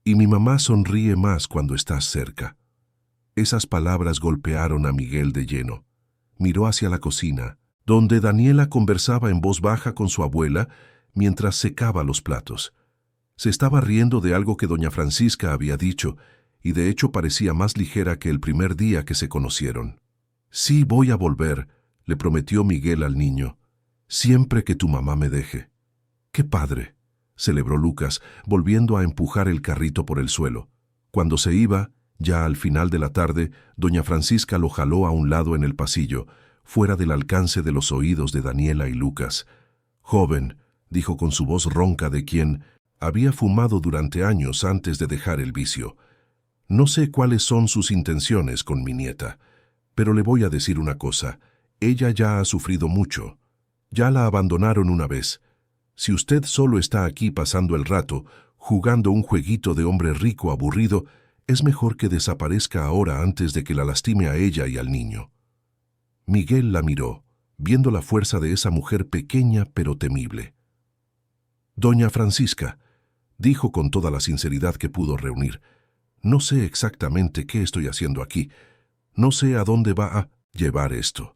Y mi mamá sonríe más cuando estás cerca. Esas palabras golpearon a Miguel de lleno. Miró hacia la cocina, donde Daniela conversaba en voz baja con su abuela mientras secaba los platos. Se estaba riendo de algo que doña Francisca había dicho, y de hecho parecía más ligera que el primer día que se conocieron. Sí, voy a volver, le prometió Miguel al niño, siempre que tu mamá me deje. ¡Qué padre!, celebró Lucas, volviendo a empujar el carrito por el suelo. Cuando se iba, ya al final de la tarde, doña Francisca lo jaló a un lado en el pasillo, fuera del alcance de los oídos de Daniela y Lucas. Joven, dijo con su voz ronca de quien había fumado durante años antes de dejar el vicio. No sé cuáles son sus intenciones con mi nieta, pero le voy a decir una cosa. Ella ya ha sufrido mucho. Ya la abandonaron una vez. Si usted solo está aquí pasando el rato, jugando un jueguito de hombre rico aburrido, es mejor que desaparezca ahora antes de que la lastime a ella y al niño. Miguel la miró, viendo la fuerza de esa mujer pequeña pero temible. «Doña Francisca», dijo con toda la sinceridad que pudo reunir, «no sé exactamente qué estoy haciendo aquí. No sé a dónde va a llevar esto.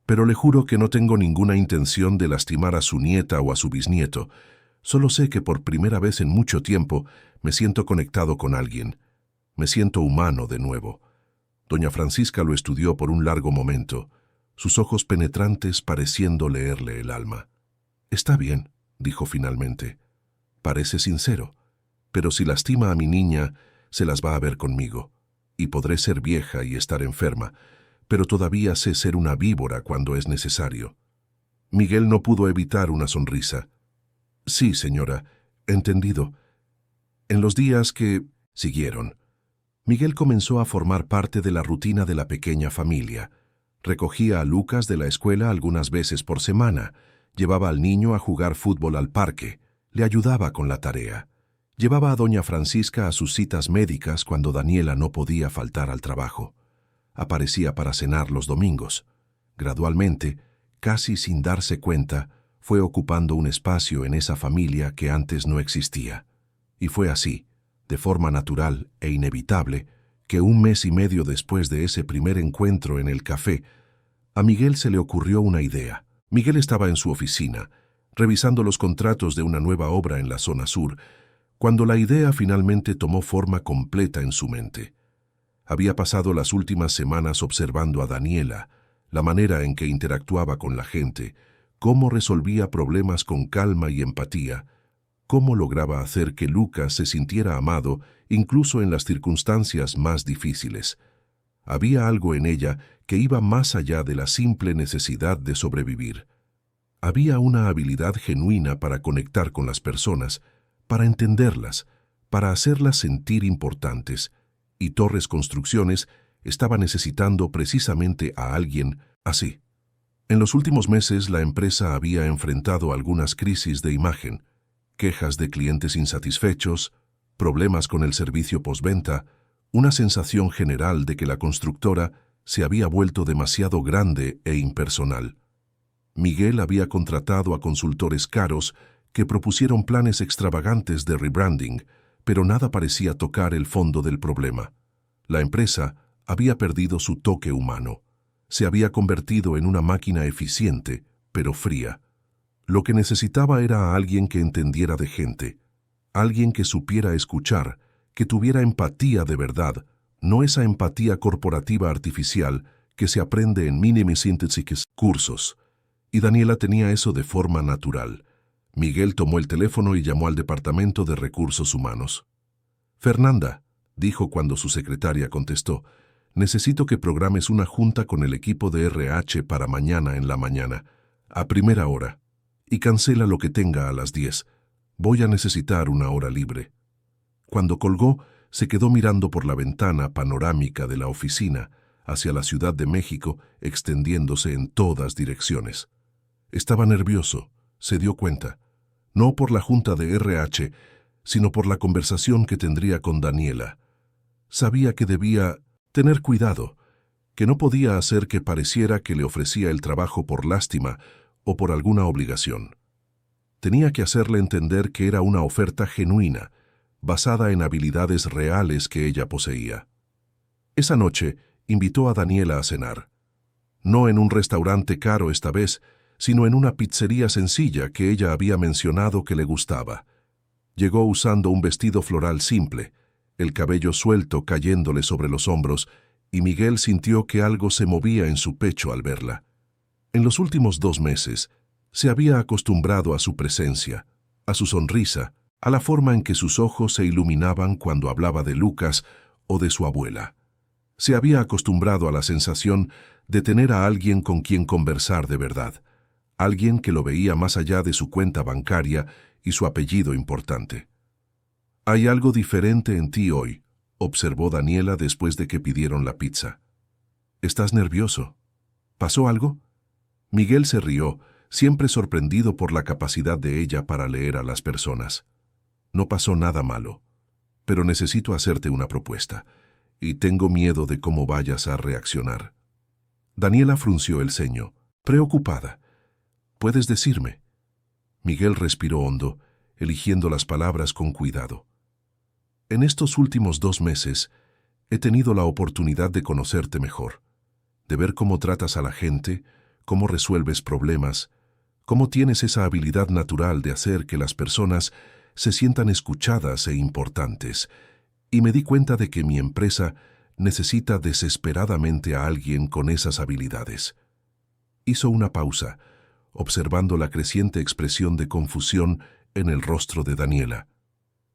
Pero le juro que no tengo ninguna intención de lastimar a su nieta o a su bisnieto. Solo sé que por primera vez en mucho tiempo me siento conectado con alguien. Me siento humano de nuevo». Doña Francisca lo estudió por un largo momento, sus ojos penetrantes pareciendo leerle el alma. «Está bien», dijo finalmente. «Parece sincero, pero si lastima a mi niña, se las va a ver conmigo, y podré ser vieja y estar enferma, pero todavía sé ser una víbora cuando es necesario». Miguel no pudo evitar una sonrisa. «Sí, señora, entendido». En los días que siguieron, Miguel comenzó a formar parte de la rutina de la pequeña familia. Recogía a Lucas de la escuela algunas veces por semana, llevaba al niño a jugar fútbol al parque, le ayudaba con la tarea. Llevaba a doña Francisca a sus citas médicas cuando Daniela no podía faltar al trabajo. Aparecía para cenar los domingos. Gradualmente, casi sin darse cuenta, fue ocupando un espacio en esa familia que antes no existía. Y fue así, de forma natural e inevitable, que un mes y medio después de ese primer encuentro en el café, a Miguel se le ocurrió una idea. Miguel estaba en su oficina, revisando los contratos de una nueva obra en la zona sur, cuando la idea finalmente tomó forma completa en su mente. Había pasado las últimas semanas observando a Daniela, la manera en que interactuaba con la gente, cómo resolvía problemas con calma y empatía, cómo lograba hacer que Lucas se sintiera amado incluso en las circunstancias más difíciles. Había algo en ella que iba más allá de la simple necesidad de sobrevivir. Había una habilidad genuina para conectar con las personas, para entenderlas, para hacerlas sentir importantes, y Torres Construcciones estaba necesitando precisamente a alguien así. En los últimos meses la empresa había enfrentado algunas crisis de imagen, quejas de clientes insatisfechos, problemas con el servicio postventa, una sensación general de que la constructora se había vuelto demasiado grande e impersonal. Miguel había contratado a consultores caros que propusieron planes extravagantes de rebranding, pero nada parecía tocar el fondo del problema. La empresa había perdido su toque humano. Se había convertido en una máquina eficiente, pero fría. Lo que necesitaba era a alguien que entendiera de gente, alguien que supiera escuchar, que tuviera empatía de verdad, no esa empatía corporativa artificial que se aprende en mini-síntesis cursos. Y Daniela tenía eso de forma natural. Miguel tomó el teléfono y llamó al Departamento de Recursos Humanos. «Fernanda», dijo cuando su secretaria contestó, «necesito que programes una junta con el equipo de RH para mañana en la mañana, a primera hora, y cancela lo que tenga a las 10. Voy a necesitar una hora libre». Cuando colgó, se quedó mirando por la ventana panorámica de la oficina hacia la Ciudad de México, extendiéndose en todas direcciones. Estaba nervioso, se dio cuenta, no por la junta de RH, sino por la conversación que tendría con Daniela. Sabía que debía tener cuidado, que no podía hacer que pareciera que le ofrecía el trabajo por lástima o por alguna obligación. Tenía que hacerle entender que era una oferta genuina, basada en habilidades reales que ella poseía. Esa noche invitó a Daniela a cenar. No en un restaurante caro esta vez, sino en una pizzería sencilla que ella había mencionado que le gustaba. Llegó usando un vestido floral simple, el cabello suelto cayéndole sobre los hombros, y Miguel sintió que algo se movía en su pecho al verla. En los últimos 2 meses, se había acostumbrado a su presencia, a su sonrisa, a la forma en que sus ojos se iluminaban cuando hablaba de Lucas o de su abuela. Se había acostumbrado a la sensación de tener a alguien con quien conversar de verdad, alguien que lo veía más allá de su cuenta bancaria y su apellido importante. «Hay algo diferente en ti hoy», observó Daniela después de que pidieron la pizza. «¿Estás nervioso? ¿Pasó algo?» Miguel se rió, siempre sorprendido por la capacidad de ella para leer a las personas. «No pasó nada malo, pero necesito hacerte una propuesta, y tengo miedo de cómo vayas a reaccionar». Daniela frunció el ceño. Preocupada. ¿Puedes decirme? Miguel respiró hondo, eligiendo las palabras con cuidado. En estos últimos 2 meses, he tenido la oportunidad de conocerte mejor, de ver cómo tratas a la gente, cómo resuelves problemas, cómo tienes esa habilidad natural de hacer que las personas se sientan escuchadas e importantes, y me di cuenta de que mi empresa necesita desesperadamente a alguien con esas habilidades. Hizo una pausa, observando la creciente expresión de confusión en el rostro de Daniela.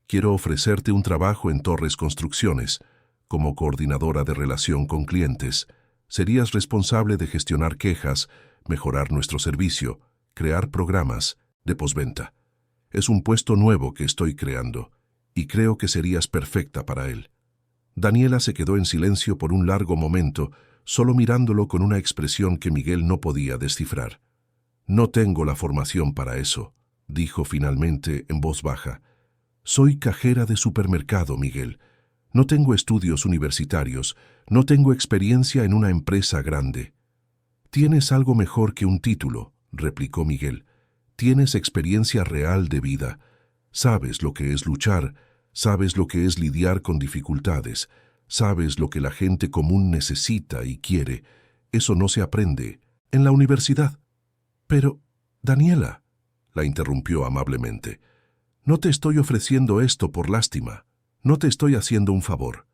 Quiero ofrecerte un trabajo en Torres Construcciones, como coordinadora de relación con clientes. Serías responsable de gestionar quejas, mejorar nuestro servicio, crear programas de postventa. Es un puesto nuevo que estoy creando, y creo que serías perfecta para él. Daniela se quedó en silencio por un largo momento, solo mirándolo con una expresión que Miguel no podía descifrar. No tengo la formación para eso, dijo finalmente en voz baja. Soy cajera de supermercado, Miguel. No tengo estudios universitarios, no tengo experiencia en una empresa grande. Tienes algo mejor que un título, replicó Miguel. Tienes experiencia real de vida. Sabes lo que es luchar, sabes lo que es lidiar con dificultades, sabes lo que la gente común necesita y quiere. Eso no se aprende en la universidad. Pero, Daniela, la interrumpió amablemente, no te estoy ofreciendo esto por lástima. No te estoy haciendo un favor.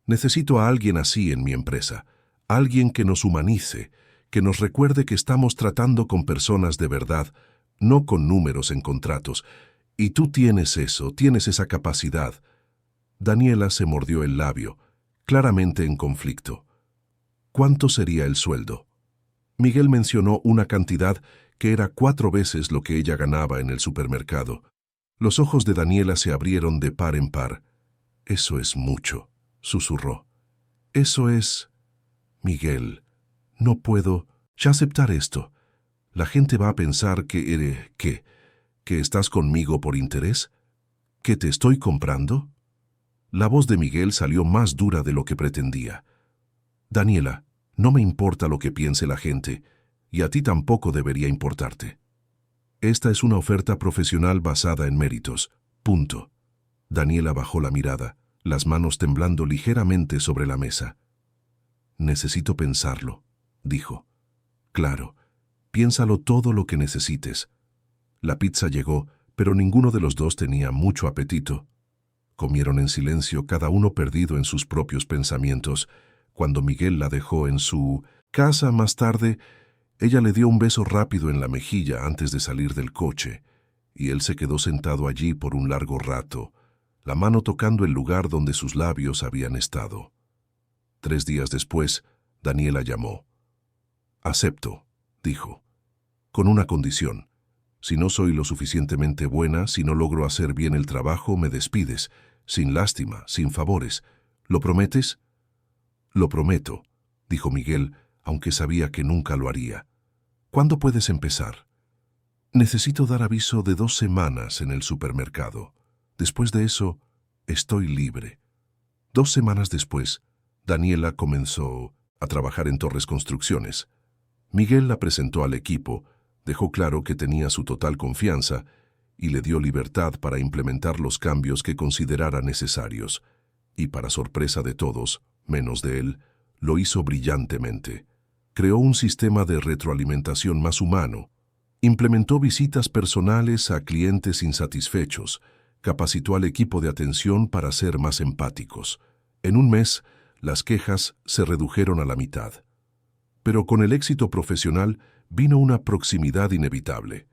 Necesito a alguien así en mi empresa, alguien que nos humanice, que nos recuerde que estamos tratando con personas de verdad, no con números en contratos. Y tú tienes eso, tienes esa capacidad. Daniela se mordió el labio, claramente en conflicto. ¿Cuánto sería el sueldo? Miguel mencionó una cantidad que era 4 veces lo que ella ganaba en el supermercado. Los ojos de Daniela se abrieron de par en par. Eso es mucho, susurró. Eso es... Miguel, no puedo ya aceptar esto. La gente va a pensar que estás conmigo por interés, que te estoy comprando. La voz de Miguel salió más dura de lo que pretendía. Daniela, no me importa lo que piense la gente, y a ti tampoco debería importarte. Esta es una oferta profesional basada en méritos. Punto. Daniela bajó la mirada, las manos temblando ligeramente sobre la mesa. Necesito pensarlo, dijo. Claro, piénsalo todo lo que necesites. La pizza llegó, pero ninguno de los dos tenía mucho apetito. Comieron en silencio, cada uno perdido en sus propios pensamientos. Cuando Miguel la dejó en su casa más tarde, ella le dio un beso rápido en la mejilla antes de salir del coche, y él se quedó sentado allí por un largo rato, la mano tocando el lugar donde sus labios habían estado. 3 días después, Daniela llamó. Acepto, dijo, con una condición. Si no soy lo suficientemente buena, si no logro hacer bien el trabajo, me despides, sin lástima, sin favores. ¿Lo prometes? Lo prometo, dijo Miguel, aunque sabía que nunca lo haría. ¿Cuándo puedes empezar? Necesito dar aviso de 2 semanas en el supermercado. Después de eso, estoy libre. 2 semanas después, Daniela comenzó a trabajar en Torres Construcciones. Miguel la presentó al equipo, dejó claro que tenía su total confianza y le dio libertad para implementar los cambios que considerara necesarios. Y para sorpresa de todos, menos de él, lo hizo brillantemente. Creó un sistema de retroalimentación más humano, implementó visitas personales a clientes insatisfechos, capacitó al equipo de atención para ser más empáticos. En un mes, las quejas se redujeron a la mitad. Pero con el éxito profesional vino una proximidad inevitable.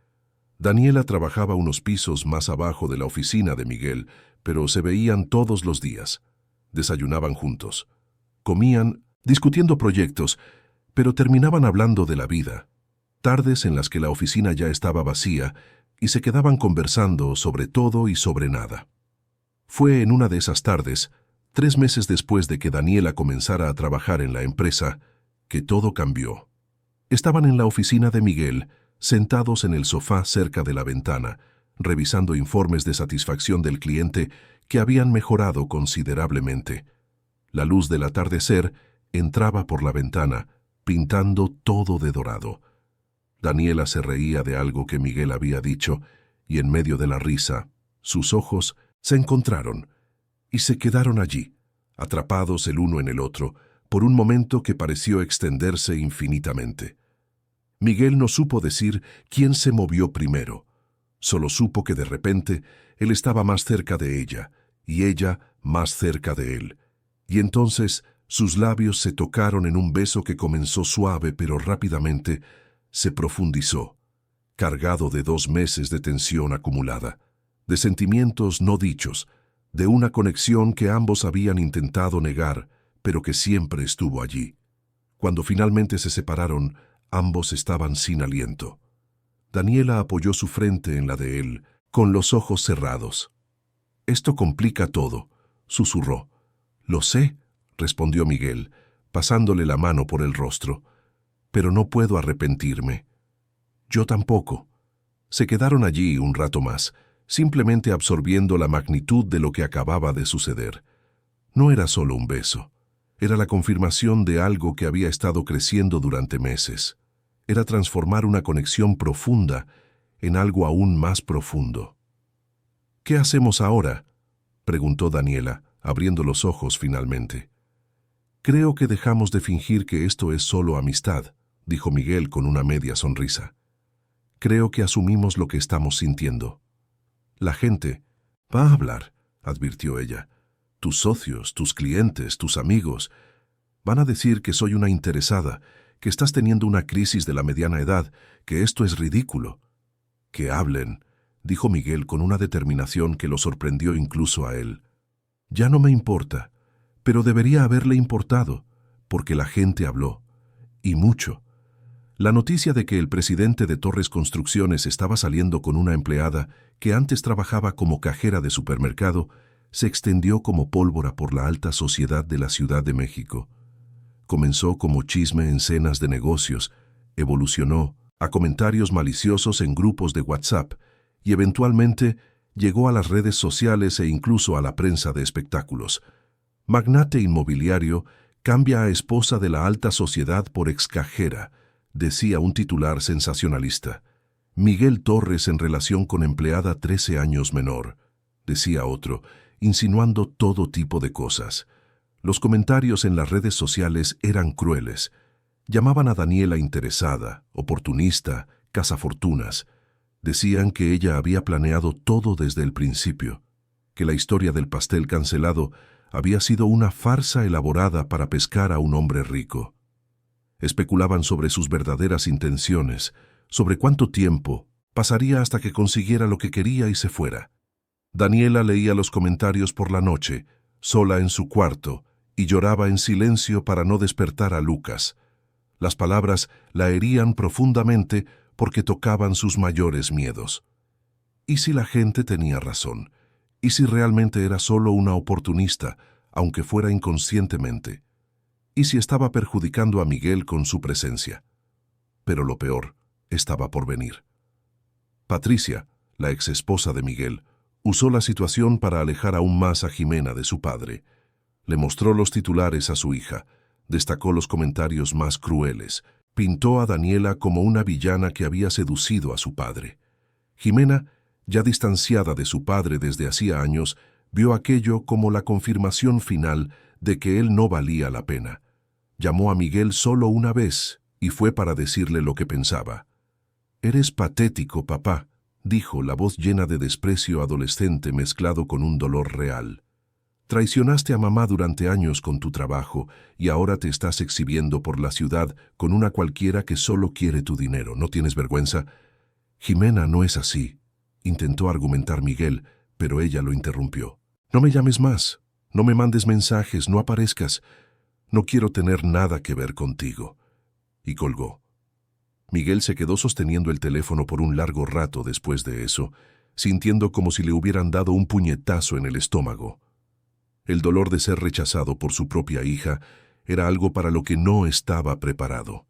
Daniela trabajaba unos pisos más abajo de la oficina de Miguel, pero se veían todos los días. Desayunaban juntos. Comían, discutiendo proyectos, pero terminaban hablando de la vida. Tardes en las que la oficina ya estaba vacía y se quedaban conversando sobre todo y sobre nada. Fue en una de esas tardes, 3 meses después de que Daniela comenzara a trabajar en la empresa, que todo cambió. Estaban en la oficina de Miguel, sentados en el sofá cerca de la ventana, revisando informes de satisfacción del cliente que habían mejorado considerablemente. La luz del atardecer entraba por la ventana, pintando todo de dorado. Daniela se reía de algo que Miguel había dicho, y en medio de la risa, sus ojos se encontraron y se quedaron allí, atrapados el uno en el otro, por un momento que pareció extenderse infinitamente. Miguel no supo decir quién se movió primero. Solo supo que de repente él estaba más cerca de ella, y ella más cerca de él. Y entonces sus labios se tocaron en un beso que comenzó suave pero rápidamente se profundizó, cargado de 2 meses de tensión acumulada, de sentimientos no dichos, de una conexión que ambos habían intentado negar, pero que siempre estuvo allí. Cuando finalmente se separaron, ambos estaban sin aliento. Daniela apoyó su frente en la de él, con los ojos cerrados. «Esto complica todo», susurró. «Lo sé», respondió Miguel, pasándole la mano por el rostro. «Pero no puedo arrepentirme». «Yo tampoco». Se quedaron allí un rato más, simplemente absorbiendo la magnitud de lo que acababa de suceder. No era solo un beso. Era la confirmación de algo que había estado creciendo durante meses. Era transformar una conexión profunda en algo aún más profundo. «¿Qué hacemos ahora?», preguntó Daniela, abriendo los ojos finalmente. «Creo que dejamos de fingir que esto es solo amistad», dijo Miguel con una media sonrisa. «Creo que asumimos lo que estamos sintiendo». «La gente va a hablar», advirtió ella. «Tus socios, tus clientes, tus amigos van a decir que soy una interesada, que estás teniendo una crisis de la mediana edad, que esto es ridículo». «Que hablen», dijo Miguel con una determinación que lo sorprendió incluso a él. «Ya no me importa, pero debería haberle importado, porque la gente habló, y mucho». La noticia de que el presidente de Torres Construcciones estaba saliendo con una empleada que antes trabajaba como cajera de supermercado se extendió como pólvora por la alta sociedad de la Ciudad de México. Comenzó como chisme en cenas de negocios, evolucionó a comentarios maliciosos en grupos de WhatsApp y eventualmente llegó a las redes sociales e incluso a la prensa de espectáculos. Magnate inmobiliario cambia a esposa de la alta sociedad por excajera, decía un titular sensacionalista. Miguel Torres en relación con empleada 13 años menor, decía otro, insinuando todo tipo de cosas. Los comentarios en las redes sociales eran crueles. Llamaban a Daniela interesada, oportunista, cazafortunas. Decían que ella había planeado todo desde el principio, que la historia del pastel cancelado había sido una farsa elaborada para pescar a un hombre rico. Especulaban sobre sus verdaderas intenciones, sobre cuánto tiempo pasaría hasta que consiguiera lo que quería y se fuera. Daniela leía los comentarios por la noche, sola en su cuarto, y lloraba en silencio para no despertar a Lucas. Las palabras la herían profundamente porque tocaban sus mayores miedos. ¿Y si la gente tenía razón? ¿Y si realmente era solo una oportunista, aunque fuera inconscientemente? ¿Y si estaba perjudicando a Miguel con su presencia? Pero lo peor estaba por venir. Patricia, la exesposa de Miguel, usó la situación para alejar aún más a Jimena de su padre. Le mostró los titulares a su hija, destacó los comentarios más crueles, pintó a Daniela como una villana que había seducido a su padre. Jimena, ya distanciada de su padre desde hacía años, vio aquello como la confirmación final de que él no valía la pena. Llamó a Miguel solo una vez y fue para decirle lo que pensaba. «Eres patético, papá», dijo, la voz llena de desprecio adolescente mezclado con un dolor real. «Traicionaste a mamá durante años con tu trabajo y ahora te estás exhibiendo por la ciudad con una cualquiera que solo quiere tu dinero. ¿No tienes vergüenza?» «Jimena, no es así», intentó argumentar Miguel, pero ella lo interrumpió. «No me llames más, no me mandes mensajes, no aparezcas. No quiero tener nada que ver contigo». Y colgó. Miguel se quedó sosteniendo el teléfono por un largo rato después de eso, sintiendo como si le hubieran dado un puñetazo en el estómago. El dolor de ser rechazado por su propia hija era algo para lo que no estaba preparado.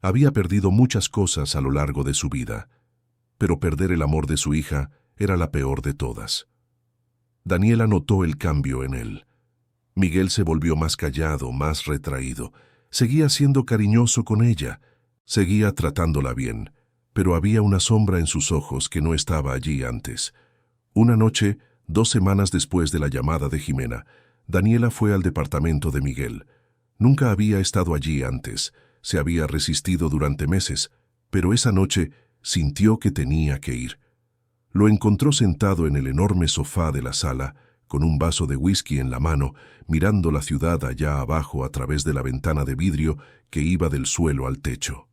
Había perdido muchas cosas a lo largo de su vida, pero perder el amor de su hija era la peor de todas. Daniela notó el cambio en él. Miguel se volvió más callado, más retraído. Seguía siendo cariñoso con ella, Seguía tratándola bien, pero había una sombra en sus ojos que no estaba allí antes. Una noche, 2 semanas después de la llamada de Jimena, Daniela fue al departamento de Miguel. Nunca había estado allí antes, se había resistido durante meses, pero esa noche sintió que tenía que ir. Lo encontró sentado en el enorme sofá de la sala, con un vaso de whisky en la mano, mirando la ciudad allá abajo a través de la ventana de vidrio que iba del suelo al techo.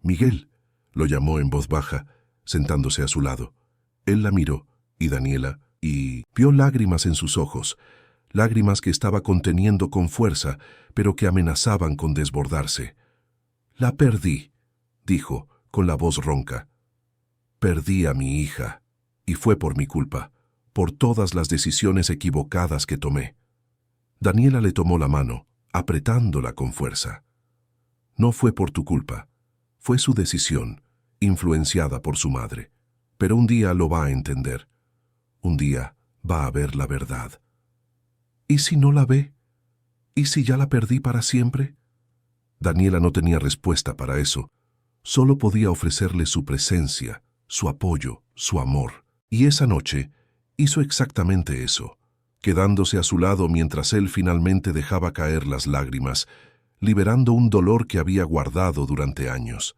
«Miguel», lo llamó en voz baja, sentándose a su lado. Él la miró, y Daniela, y vio lágrimas en sus ojos, lágrimas que estaba conteniendo con fuerza, pero que amenazaban con desbordarse. «La perdí», dijo, con la voz ronca. «Perdí a mi hija, y fue por mi culpa, por todas las decisiones equivocadas que tomé». Daniela le tomó la mano, apretándola con fuerza. «No fue por tu culpa. Fue su decisión, influenciada por su madre. Pero un día lo va a entender. Un día va a ver la verdad». «¿Y si no la ve? ¿Y si ya la perdí para siempre?» Daniela no tenía respuesta para eso. Solo podía ofrecerle su presencia, su apoyo, su amor. Y esa noche hizo exactamente eso, quedándose a su lado mientras él finalmente dejaba caer las lágrimas, liberando un dolor que había guardado durante años.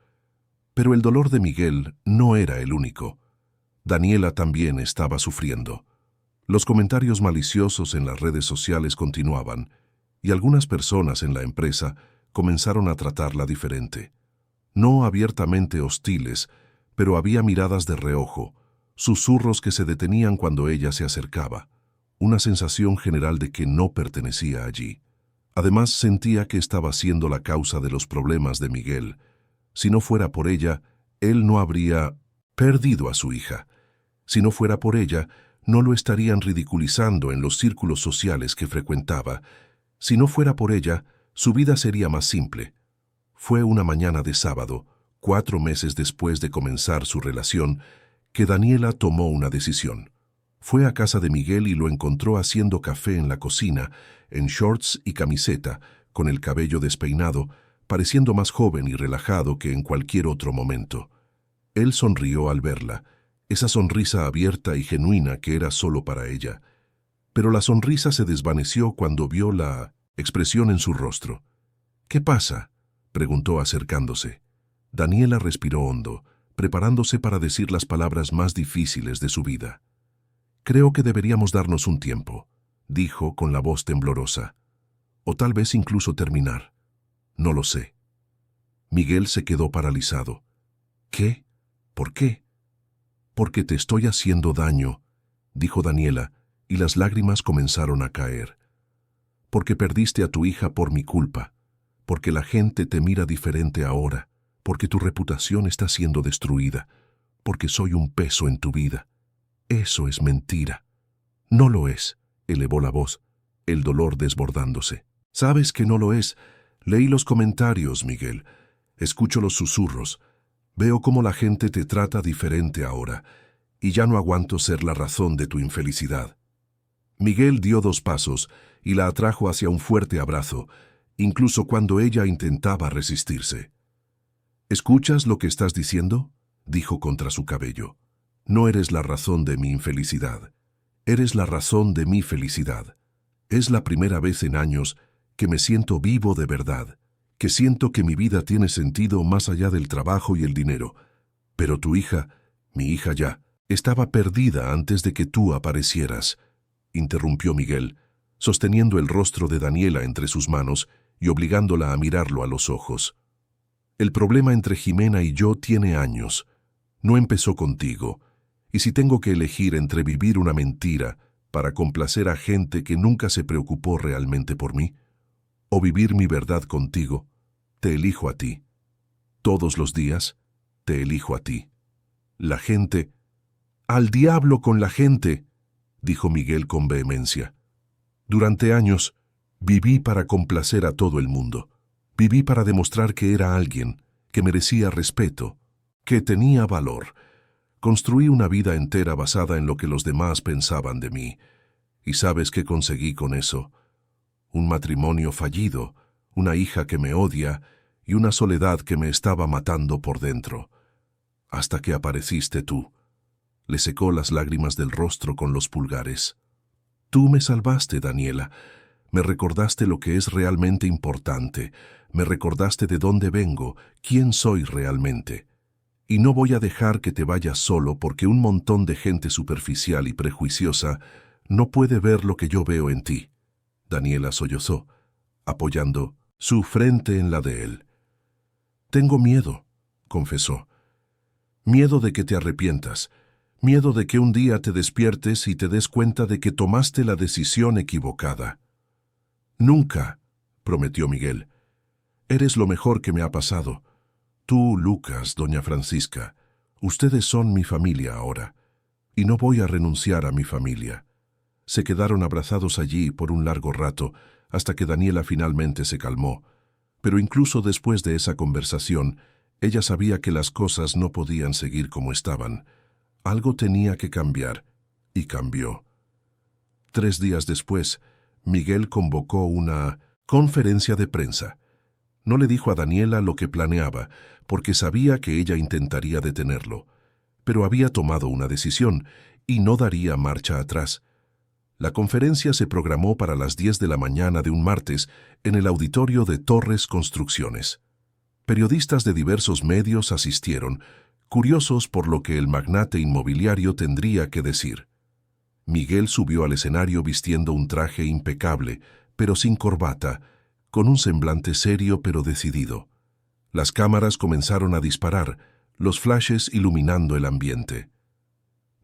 Pero el dolor de Miguel no era el único. Daniela también estaba sufriendo. Los comentarios maliciosos en las redes sociales continuaban, y algunas personas en la empresa comenzaron a tratarla diferente. No abiertamente hostiles, pero había miradas de reojo, susurros que se detenían cuando ella se acercaba, una sensación general de que no pertenecía allí. Además, sentía que estaba siendo la causa de los problemas de Miguel. Si no fuera por ella, él no habría perdido a su hija. Si no fuera por ella, no lo estarían ridiculizando en los círculos sociales que frecuentaba. Si no fuera por ella, su vida sería más simple. Fue una mañana de sábado, 4 meses después de comenzar su relación, que Daniela tomó una decisión. Fue a casa de Miguel y lo encontró haciendo café en la cocina, en shorts y camiseta, con el cabello despeinado, pareciendo más joven y relajado que en cualquier otro momento. Él sonrió al verla, esa sonrisa abierta y genuina que era solo para ella. Pero la sonrisa se desvaneció cuando vio la expresión en su rostro. «¿Qué pasa?», preguntó acercándose. Daniela respiró hondo, preparándose para decir las palabras más difíciles de su vida. «Creo que deberíamos darnos un tiempo», dijo con la voz temblorosa. «O tal vez incluso terminar. No lo sé». Miguel se quedó paralizado. «¿Qué? ¿Por qué?» «Porque te estoy haciendo daño», dijo Daniela, y las lágrimas comenzaron a caer. «Porque perdiste a tu hija por mi culpa, porque la gente te mira diferente ahora, porque tu reputación está siendo destruida, porque soy un peso en tu vida. Eso es mentira». «No lo es», elevó la voz, el dolor desbordándose. «Sabes que no lo es. Leí los comentarios, Miguel. Escucho los susurros. Veo cómo la gente te trata diferente ahora, y ya no aguanto ser la razón de tu infelicidad». Miguel dio 2 pasos y la atrajo hacia un fuerte abrazo, incluso cuando ella intentaba resistirse. «¿Escuchas lo que estás diciendo?», dijo contra su cabello. «No eres la razón de mi infelicidad. Eres la razón de mi felicidad. Es la primera vez en años que me siento vivo de verdad, que siento que mi vida tiene sentido más allá del trabajo y el dinero. Pero tu hija, mi hija ya, estaba perdida antes de que tú aparecieras», interrumpió Miguel, sosteniendo el rostro de Daniela entre sus manos y obligándola a mirarlo a los ojos. «El problema entre Jimena y yo tiene años. No empezó contigo. Y si tengo que elegir entre vivir una mentira para complacer a gente que nunca se preocupó realmente por mí, o vivir mi verdad contigo, te elijo a ti. Todos los días, te elijo a ti. La gente...» «¡Al diablo con la gente!», dijo Miguel con vehemencia. «Durante años, viví para complacer a todo el mundo. Viví para demostrar que era alguien, que merecía respeto, que tenía valor. Construí una vida entera basada en lo que los demás pensaban de mí. ¿Y sabes qué conseguí con eso? Un matrimonio fallido, una hija que me odia y una soledad que me estaba matando por dentro. Hasta que apareciste tú. Le secó las lágrimas del rostro con los pulgares. Tú me salvaste, Daniela. Me recordaste lo que es realmente importante. Me recordaste de dónde vengo, quién soy realmente. Y no voy a dejar que te vayas solo porque un montón de gente superficial y prejuiciosa no puede ver lo que yo veo en ti. Daniela sollozó, apoyando su frente en la de él. Tengo miedo, confesó. Miedo de que te arrepientas. Miedo de que un día te despiertes y te des cuenta de que tomaste la decisión equivocada. Nunca, prometió Miguel. Eres lo mejor que me ha pasado. Tú, Lucas, doña Francisca, ustedes son mi familia ahora, y no voy a renunciar a mi familia. Se quedaron abrazados allí por un largo rato, hasta que Daniela finalmente se calmó. Pero incluso después de esa conversación, ella sabía que las cosas no podían seguir como estaban. Algo tenía que cambiar, y cambió. 3 días después, Miguel convocó una conferencia de prensa. No le dijo a Daniela lo que planeaba, porque sabía que ella intentaría detenerlo. Pero había tomado una decisión, y no daría marcha atrás. La conferencia se programó para las 10 de la mañana de un martes en el auditorio de Torres Construcciones. Periodistas de diversos medios asistieron, curiosos por lo que el magnate inmobiliario tendría que decir. Miguel subió al escenario vistiendo un traje impecable, pero sin corbata, con un semblante serio pero decidido. Las cámaras comenzaron a disparar, los flashes iluminando el ambiente.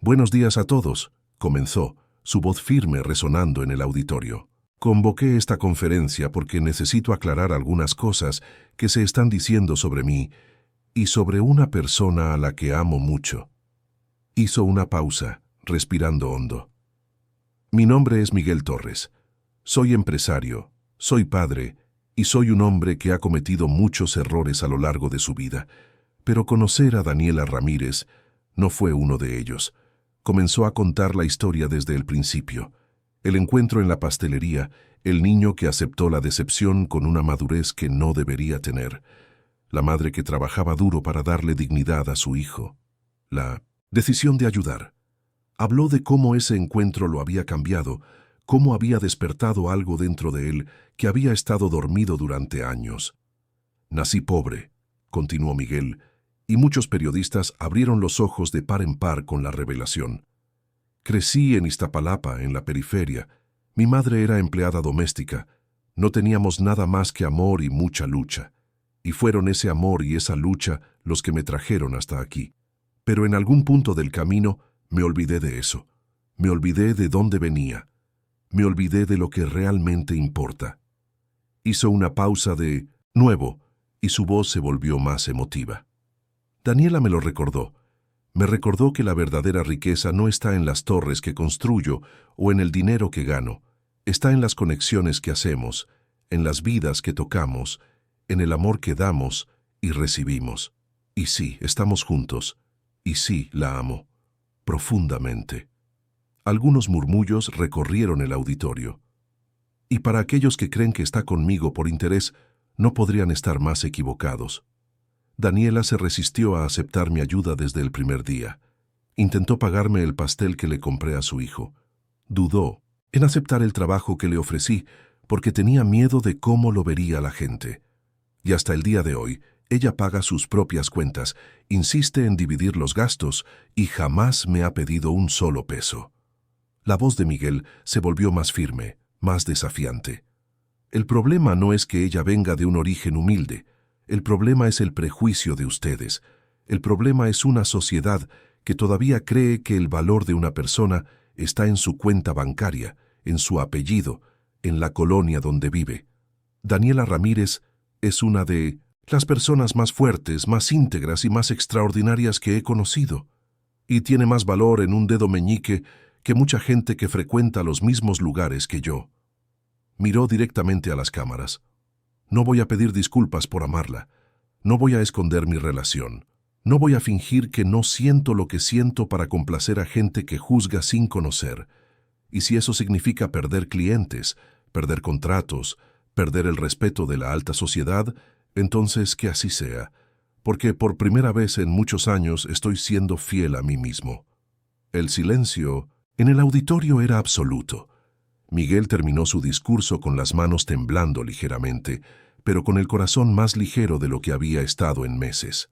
«Buenos días a todos», comenzó, su voz firme resonando en el auditorio. «Convoqué esta conferencia porque necesito aclarar algunas cosas que se están diciendo sobre mí y sobre una persona a la que amo mucho». Hizo una pausa, respirando hondo. «Mi nombre es Miguel Torres. Soy empresario, soy padre y soy un hombre que ha cometido muchos errores a lo largo de su vida. Pero conocer a Daniela Ramírez no fue uno de ellos». Comenzó a contar la historia desde el principio. El encuentro en la pastelería, el niño que aceptó la decepción con una madurez que no debería tener, la madre que trabajaba duro para darle dignidad a su hijo, la decisión de ayudar. Habló de cómo ese encuentro lo había cambiado, cómo había despertado algo dentro de él que había estado dormido durante años. «Nací pobre», continuó Miguel, y muchos periodistas abrieron los ojos de par en par con la revelación. «Crecí en Iztapalapa, en la periferia. Mi madre era empleada doméstica. No teníamos nada más que amor y mucha lucha. Y fueron ese amor y esa lucha los que me trajeron hasta aquí. Pero en algún punto del camino me olvidé de eso. Me olvidé de dónde venía. Me olvidé de lo que realmente importa». Hizo una pausa de nuevo y su voz se volvió más emotiva. Daniela me lo recordó. Me recordó que la verdadera riqueza no está en las torres que construyo o en el dinero que gano. Está en las conexiones que hacemos, en las vidas que tocamos, en el amor que damos y recibimos. Y sí, estamos juntos. Y sí, la amo. Profundamente. Algunos murmullos recorrieron el auditorio. Y para aquellos que creen que está conmigo por interés, no podrían estar más equivocados. Daniela se resistió a aceptar mi ayuda desde el primer día. Intentó pagarme el pastel que le compré a su hijo. Dudó en aceptar el trabajo que le ofrecí porque tenía miedo de cómo lo vería la gente. Y hasta el día de hoy, ella paga sus propias cuentas, insiste en dividir los gastos y jamás me ha pedido un solo peso. La voz de Miguel se volvió más firme, más desafiante. El problema no es que ella venga de un origen humilde. El problema es el prejuicio de ustedes. El problema es una sociedad que todavía cree que el valor de una persona está en su cuenta bancaria, en su apellido, en la colonia donde vive. Daniela Ramírez es una de las personas más fuertes, más íntegras y más extraordinarias que he conocido. Y tiene más valor en un dedo meñique que mucha gente que frecuenta los mismos lugares que yo. Miró directamente a las cámaras. No voy a pedir disculpas por amarla. No voy a esconder mi relación. No voy a fingir que no siento lo que siento para complacer a gente que juzga sin conocer. Y si eso significa perder clientes, perder contratos, perder el respeto de la alta sociedad, Entonces, que así sea, porque por primera vez en muchos años estoy siendo fiel a mí mismo. El silencio en el auditorio era absoluto. Miguel terminó su discurso con las manos temblando ligeramente, pero con el corazón más ligero de lo que había estado en meses.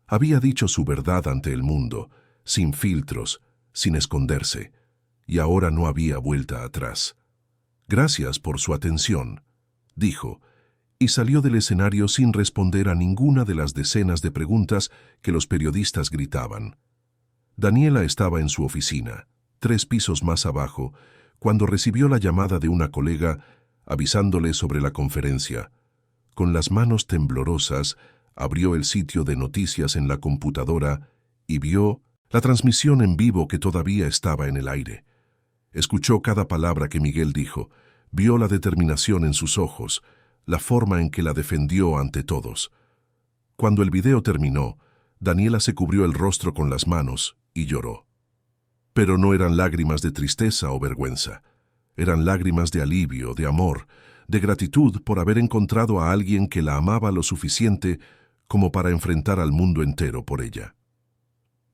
Había dicho su verdad ante el mundo, sin filtros, sin esconderse, y ahora no había vuelta atrás. Gracias por su atención, dijo, y salió del escenario sin responder a ninguna de las decenas de preguntas que los periodistas gritaban. Daniela estaba en su oficina, 3 pisos más abajo, cuando recibió la llamada de una colega avisándole sobre la conferencia. Con las manos temblorosas, abrió el sitio de noticias en la computadora y vio la transmisión en vivo que todavía estaba en el aire. Escuchó cada palabra que Miguel dijo, vio la determinación en sus ojos, la forma en que la defendió ante todos. Cuando el video terminó, Daniela se cubrió el rostro con las manos y lloró. Pero no eran lágrimas de tristeza o vergüenza. Eran lágrimas de alivio, de amor, de gratitud por haber encontrado a alguien que la amaba lo suficiente como para enfrentar al mundo entero por ella.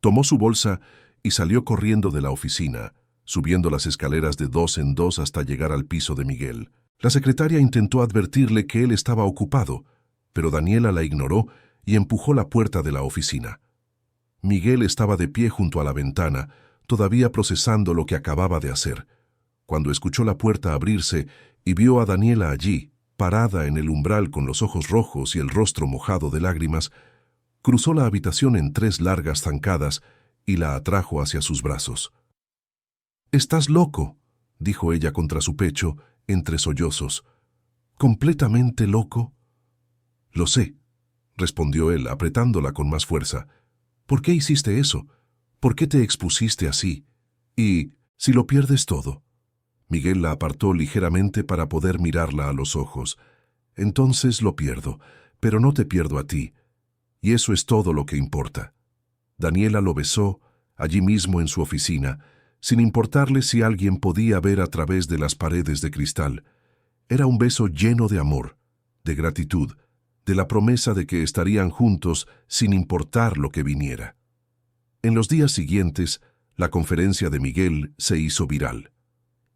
Tomó su bolsa y salió corriendo de la oficina, subiendo las escaleras de 2 en 2 hasta llegar al piso de Miguel. La secretaria intentó advertirle que él estaba ocupado, pero Daniela la ignoró y empujó la puerta de la oficina. Miguel estaba de pie junto a la ventana, todavía procesando lo que acababa de hacer, cuando escuchó la puerta abrirse y vio a Daniela allí, parada en el umbral con los ojos rojos y el rostro mojado de lágrimas. Cruzó la habitación en 3 largas zancadas y la atrajo hacia sus brazos. «Estás loco», dijo ella contra su pecho, entre sollozos. «¿Completamente loco?» «Lo sé», respondió él, apretándola con más fuerza. «¿Por qué hiciste eso? ¿Por qué te expusiste así? Y, si lo pierdes todo». Miguel la apartó ligeramente para poder mirarla a los ojos. «Entonces lo pierdo, pero no te pierdo a ti. Y eso es todo lo que importa». Daniela lo besó, allí mismo en su oficina, sin importarle si alguien podía ver a través de las paredes de cristal. Era un beso lleno de amor, de gratitud, de la promesa de que estarían juntos sin importar lo que viniera. En los días siguientes, la conferencia de Miguel se hizo viral.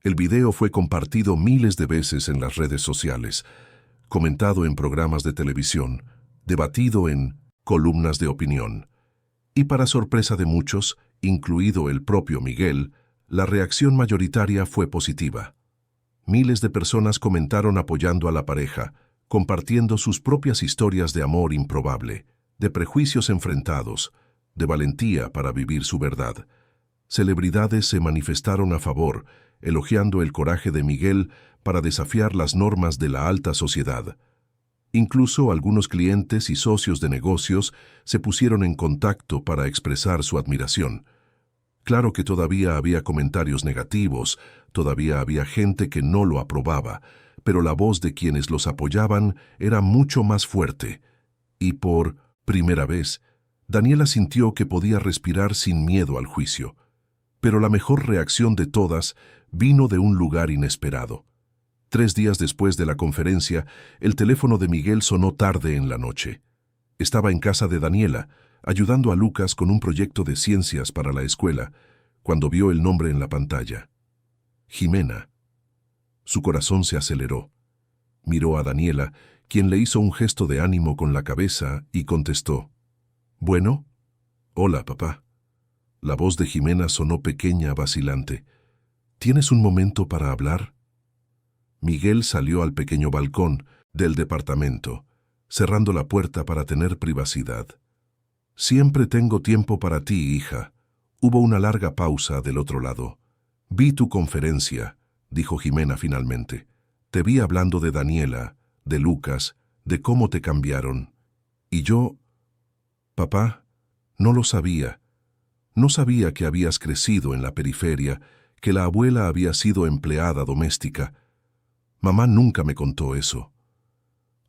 El video fue compartido miles de veces en las redes sociales, comentado en programas de televisión, debatido en columnas de opinión. Y para sorpresa de muchos, incluido el propio Miguel, la reacción mayoritaria fue positiva. Miles de personas comentaron apoyando a la pareja, compartiendo sus propias historias de amor improbable, de prejuicios enfrentados, de valentía para vivir su verdad. Celebridades se manifestaron a favor, elogiando el coraje de Miguel para desafiar las normas de la alta sociedad. Incluso algunos clientes y socios de negocios se pusieron en contacto para expresar su admiración. Claro que todavía había comentarios negativos, todavía había gente que no lo aprobaba, pero la voz de quienes los apoyaban era mucho más fuerte. Y por primera vez, Daniela sintió que podía respirar sin miedo al juicio. Pero la mejor reacción de todas vino de un lugar inesperado. 3 días después de la conferencia, el teléfono de Miguel sonó tarde en la noche. Estaba en casa de Daniela, ayudando a Lucas con un proyecto de ciencias para la escuela, cuando vio el nombre en la pantalla. Jimena. Su corazón se aceleró. Miró a Daniela, quien le hizo un gesto de ánimo con la cabeza y contestó. «¿Bueno?» «Hola, papá». La voz de Jimena sonó pequeña, vacilante. «¿Tienes un momento para hablar?» Miguel salió al pequeño balcón del departamento, cerrando la puerta para tener privacidad. «Siempre tengo tiempo para ti, hija». Hubo una larga pausa del otro lado. «Vi tu conferencia», dijo Jimena finalmente. «Te vi hablando de Daniela, de Lucas, de cómo te cambiaron. Y yo... Papá, no lo sabía. No sabía que habías crecido en la periferia, que la abuela había sido empleada doméstica. Mamá nunca me contó eso».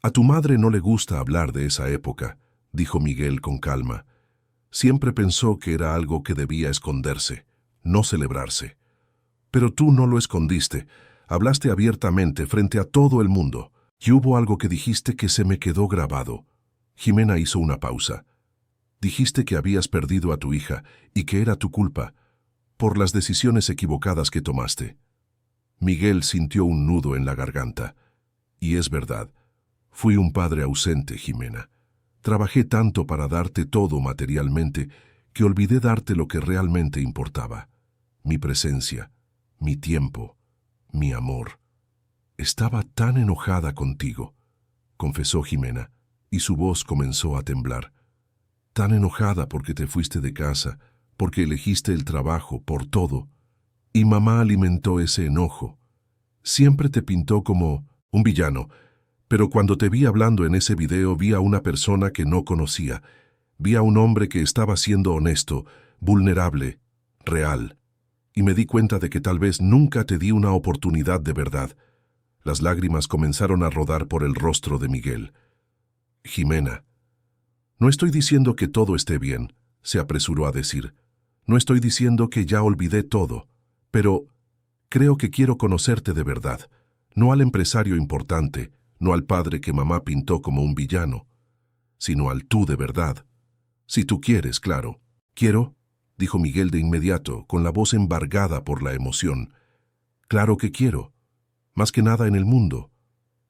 «A tu madre no le gusta hablar de esa época», dijo Miguel con calma. «Siempre pensó que era algo que debía esconderse, no celebrarse. Pero tú no lo escondiste, hablaste abiertamente frente a todo el mundo. Y hubo algo que dijiste que se me quedó grabado. Jimena hizo una pausa. Dijiste que habías perdido a tu hija y que era tu culpa, por las decisiones equivocadas que tomaste. Miguel sintió un nudo en la garganta. Y es verdad, fui un padre ausente, Jimena. Trabajé tanto para darte todo materialmente que olvidé darte lo que realmente importaba. Mi presencia, mi tiempo, mi amor. Estaba tan enojada contigo, confesó Jimena, y su voz comenzó a temblar. Tan enojada porque te fuiste de casa, porque elegiste el trabajo, por todo. Y mamá alimentó ese enojo. Siempre te pintó como un villano, pero cuando te vi hablando en ese video vi a una persona que no conocía. Vi a un hombre que estaba siendo honesto, vulnerable, real. Y me di cuenta de que tal vez nunca te di una oportunidad de verdad. Las lágrimas comenzaron a rodar por el rostro de Miguel. Jimena, no estoy diciendo que todo esté bien, se apresuró a decir. No estoy diciendo que ya olvidé todo, pero creo que quiero conocerte de verdad, no al empresario importante, no al padre que mamá pintó como un villano, sino al tú de verdad. Si tú quieres, claro. ¿Quiero?, dijo Miguel de inmediato, con la voz embargada por la emoción. Claro que quiero, más que nada en el mundo.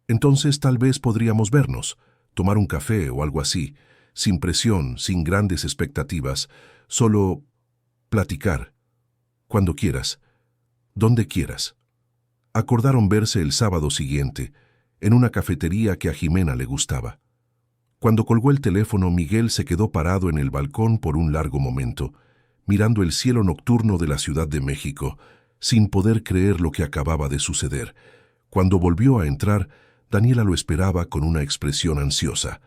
Entonces tal vez podríamos vernos, tomar un café o algo así, sin presión, sin grandes expectativas, solo platicar. Cuando quieras, donde quieras. Acordaron verse el sábado siguiente, en una cafetería que a Jimena le gustaba. Cuando colgó el teléfono, Miguel se quedó parado en el balcón por un largo momento, mirando el cielo nocturno de la Ciudad de México, sin poder creer lo que acababa de suceder. Cuando volvió a entrar, Daniela lo esperaba con una expresión ansiosa.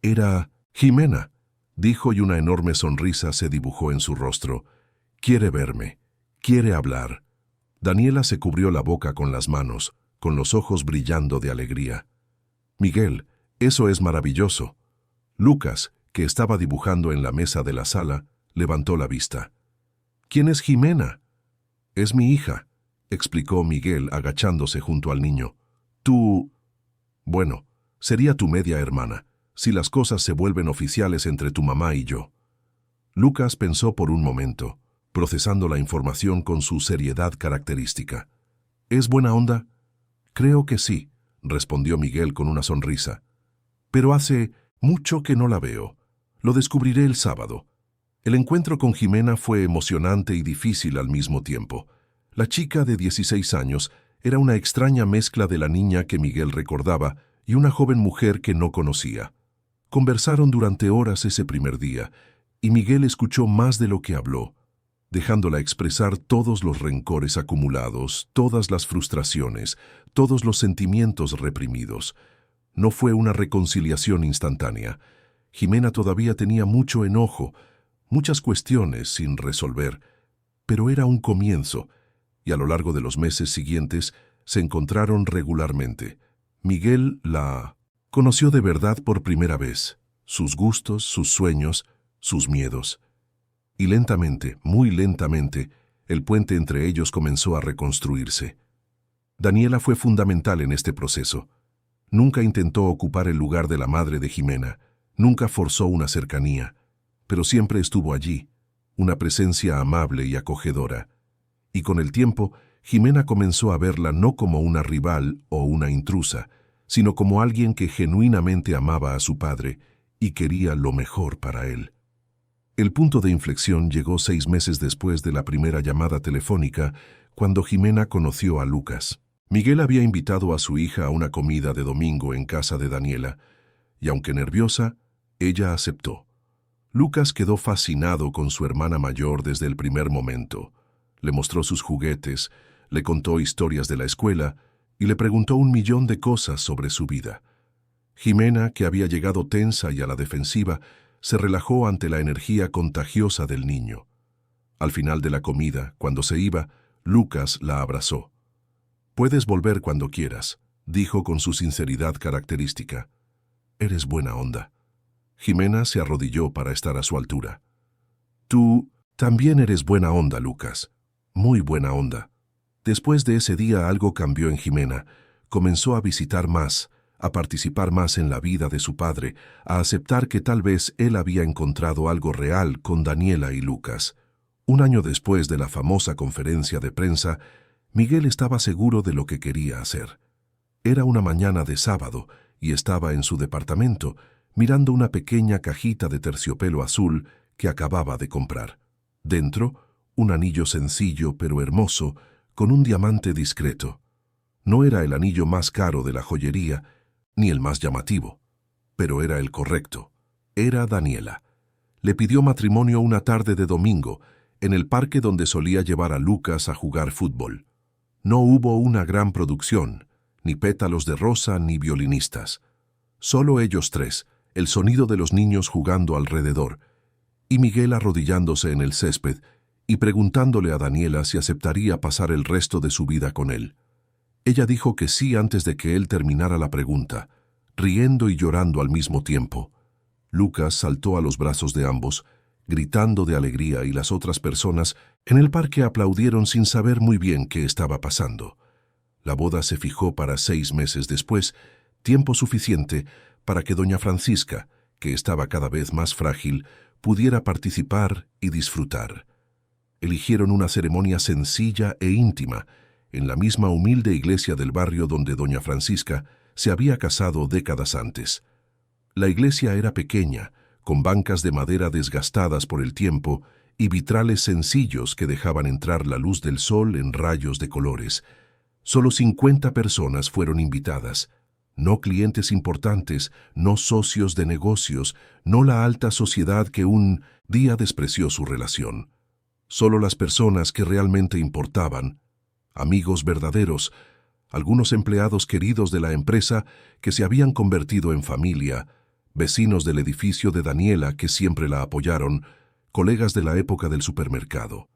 Era Jimena, dijo, y una enorme sonrisa se dibujó en su rostro. Quiere verme, quiere hablar. Daniela se cubrió la boca con las manos, con los ojos brillando de alegría. Miguel, eso es maravilloso. Lucas, que estaba dibujando en la mesa de la sala, levantó la vista. ¿Quién es Jimena? Es mi hija, explicó Miguel agachándose junto al niño. Tú... Bueno, sería tu media hermana, si las cosas se vuelven oficiales entre tu mamá y yo. Lucas pensó por un momento, procesando la información con su seriedad característica. ¿Es buena onda? Creo que sí, respondió Miguel con una sonrisa. Pero hace mucho que no la veo. Lo descubriré el sábado. El encuentro con Jimena fue emocionante y difícil al mismo tiempo. La chica de 16 años era una extraña mezcla de la niña que Miguel recordaba y una joven mujer que no conocía. Conversaron durante horas ese primer día, y Miguel escuchó más de lo que habló, dejándola expresar todos los rencores acumulados, todas las frustraciones, todos los sentimientos reprimidos. No fue una reconciliación instantánea. Jimena todavía tenía mucho enojo, muchas cuestiones sin resolver, pero era un comienzo, y a lo largo de los meses siguientes se encontraron regularmente. Miguel la conoció de verdad por primera vez, sus gustos, sus sueños, sus miedos. Y lentamente, muy lentamente, el puente entre ellos comenzó a reconstruirse. Daniela fue fundamental en este proceso. Nunca intentó ocupar el lugar de la madre de Jimena, nunca forzó una cercanía, pero siempre estuvo allí, una presencia amable y acogedora. Y con el tiempo, Jimena comenzó a verla no como una rival o una intrusa, sino como alguien que genuinamente amaba a su padre y quería lo mejor para él. El punto de inflexión llegó 6 meses después de la primera llamada telefónica, cuando Jimena conoció a Lucas. Miguel había invitado a su hija a una comida de domingo en casa de Daniela, y aunque nerviosa, ella aceptó. Lucas quedó fascinado con su hermana mayor desde el primer momento. Le mostró sus juguetes, le contó historias de la escuela y le preguntó 1.000.000 de cosas sobre su vida. Jimena, que había llegado tensa y a la defensiva, se relajó ante la energía contagiosa del niño. Al final de la comida, cuando se iba, Lucas la abrazó. «Puedes volver cuando quieras», dijo con su sinceridad característica. «Eres buena onda». Jimena se arrodilló para estar a su altura. «Tú también eres buena onda, Lucas. Muy buena onda». Después de ese día algo cambió en Jimena. Comenzó a visitar más, a participar más en la vida de su padre, a aceptar que tal vez él había encontrado algo real con Daniela y Lucas. Un año después de la famosa conferencia de prensa, Miguel estaba seguro de lo que quería hacer. Era una mañana de sábado y estaba en su departamento, mirando una pequeña cajita de terciopelo azul que acababa de comprar. Dentro, un anillo sencillo pero hermoso, con un diamante discreto. No era el anillo más caro de la joyería, ni el más llamativo, pero era el correcto. Era Daniela. Le pidió matrimonio una tarde de domingo, en el parque donde solía llevar a Lucas a jugar fútbol. No hubo una gran producción, ni pétalos de rosa ni violinistas. Solo ellos tres, el sonido de los niños jugando alrededor, y Miguel arrodillándose en el césped y preguntándole a Daniela si aceptaría pasar el resto de su vida con él. Ella dijo que sí antes de que él terminara la pregunta, riendo y llorando al mismo tiempo. Lucas saltó a los brazos de ambos, gritando de alegría, y las otras personas en el parque aplaudieron sin saber muy bien qué estaba pasando. La boda se fijó para 6 meses después, tiempo suficiente para que doña Francisca, que estaba cada vez más frágil, pudiera participar y disfrutar. Eligieron una ceremonia sencilla e íntima, en la misma humilde iglesia del barrio donde doña Francisca se había casado décadas antes. La iglesia era pequeña, con bancas de madera desgastadas por el tiempo y vitrales sencillos que dejaban entrar la luz del sol en rayos de colores. Solo 50 personas fueron invitadas, no clientes importantes, no socios de negocios, no la alta sociedad que un día despreció su relación. Solo las personas que realmente importaban, amigos verdaderos, algunos empleados queridos de la empresa que se habían convertido en familia, vecinos del edificio de Daniela que siempre la apoyaron, colegas de la época del supermercado.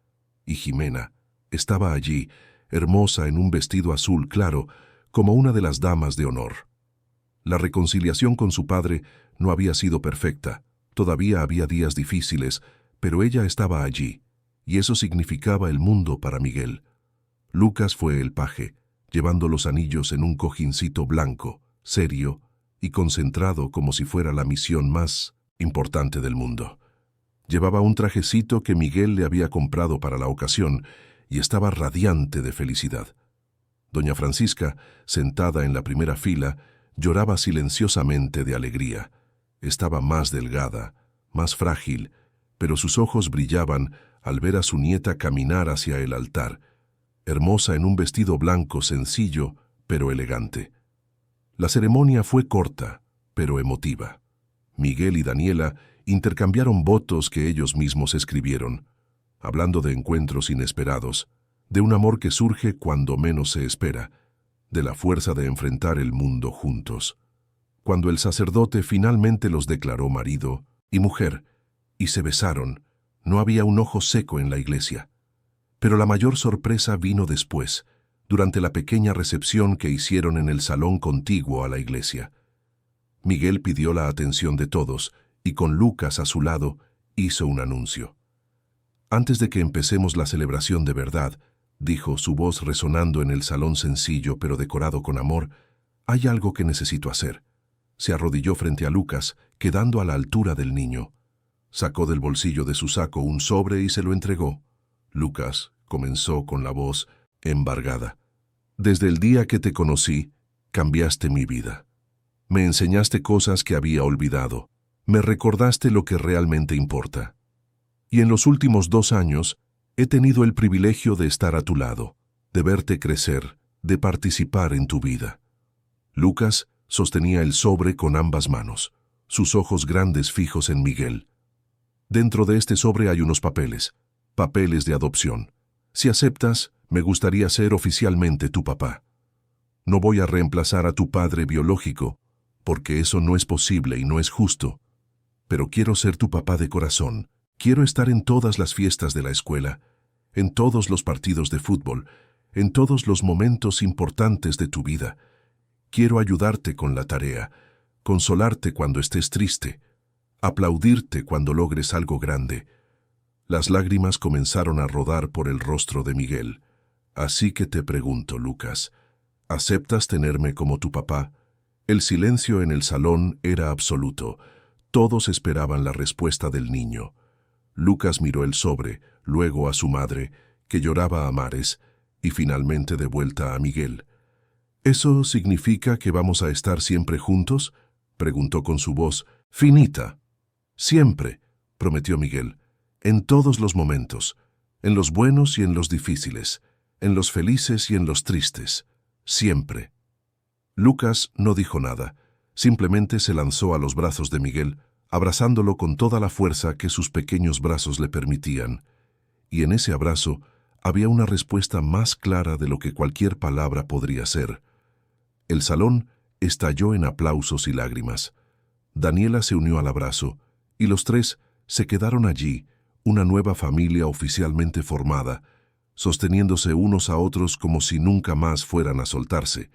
Y Jimena estaba allí, hermosa en un vestido azul claro, como una de las damas de honor. La reconciliación con su padre no había sido perfecta, todavía había días difíciles, pero ella estaba allí, y eso significaba el mundo para Miguel. Lucas fue el paje, llevando los anillos en un cojincito blanco, serio y concentrado como si fuera la misión más importante del mundo. Llevaba un trajecito que Miguel le había comprado para la ocasión y estaba radiante de felicidad. Doña Francisca, sentada en la primera fila, lloraba silenciosamente de alegría. Estaba más delgada, más frágil, pero sus ojos brillaban al ver a su nieta caminar hacia el altar, hermosa en un vestido blanco sencillo, pero elegante. La ceremonia fue corta, pero emotiva. Miguel y Daniela intercambiaron votos que ellos mismos escribieron, hablando de encuentros inesperados, de un amor que surge cuando menos se espera, de la fuerza de enfrentar el mundo juntos. Cuando el sacerdote finalmente los declaró marido y mujer, y se besaron, no había un ojo seco en la iglesia. Pero la mayor sorpresa vino después, durante la pequeña recepción que hicieron en el salón contiguo a la iglesia. Miguel pidió la atención de todos y con Lucas a su lado hizo un anuncio. «Antes de que empecemos la celebración de verdad», dijo, su voz resonando en el salón sencillo pero decorado con amor, «hay algo que necesito hacer». Se arrodilló frente a Lucas, quedando a la altura del niño. Sacó del bolsillo de su saco un sobre y se lo entregó. Lucas comenzó con la voz embargada. «Desde el día que te conocí, cambiaste mi vida. Me enseñaste cosas que había olvidado. Me recordaste lo que realmente importa. Y en los últimos 2 años he tenido el privilegio de estar a tu lado, de verte crecer, de participar en tu vida». Lucas sostenía el sobre con ambas manos, sus ojos grandes fijos en Miguel. «Dentro de este sobre hay unos papeles de adopción. Si aceptas, me gustaría ser oficialmente tu papá. No voy a reemplazar a tu padre biológico, porque eso no es posible y no es justo. Pero quiero ser tu papá de corazón. Quiero estar en todas las fiestas de la escuela, en todos los partidos de fútbol, en todos los momentos importantes de tu vida. Quiero ayudarte con la tarea, consolarte cuando estés triste, aplaudirte cuando logres algo grande». Las lágrimas comenzaron a rodar por el rostro de Miguel. «Así que te pregunto, Lucas, ¿aceptas tenerme como tu papá? El silencio en el salón era absoluto. Todos esperaban la respuesta del niño. Lucas miró el sobre, luego a su madre, que lloraba a mares, y finalmente de vuelta a Miguel. ¿Eso significa que vamos a estar siempre juntos?, preguntó con su voz finita. Siempre, prometió Miguel, en todos los momentos, en los buenos y en los difíciles, en los felices y en los tristes, siempre. Lucas no dijo nada, simplemente se lanzó a los brazos de Miguel, abrazándolo con toda la fuerza que sus pequeños brazos le permitían. Y en ese abrazo había una respuesta más clara de lo que cualquier palabra podría ser. El salón estalló en aplausos y lágrimas. Daniela se unió al abrazo, y los tres se quedaron allí, una nueva familia oficialmente formada, sosteniéndose unos a otros como si nunca más fueran a soltarse.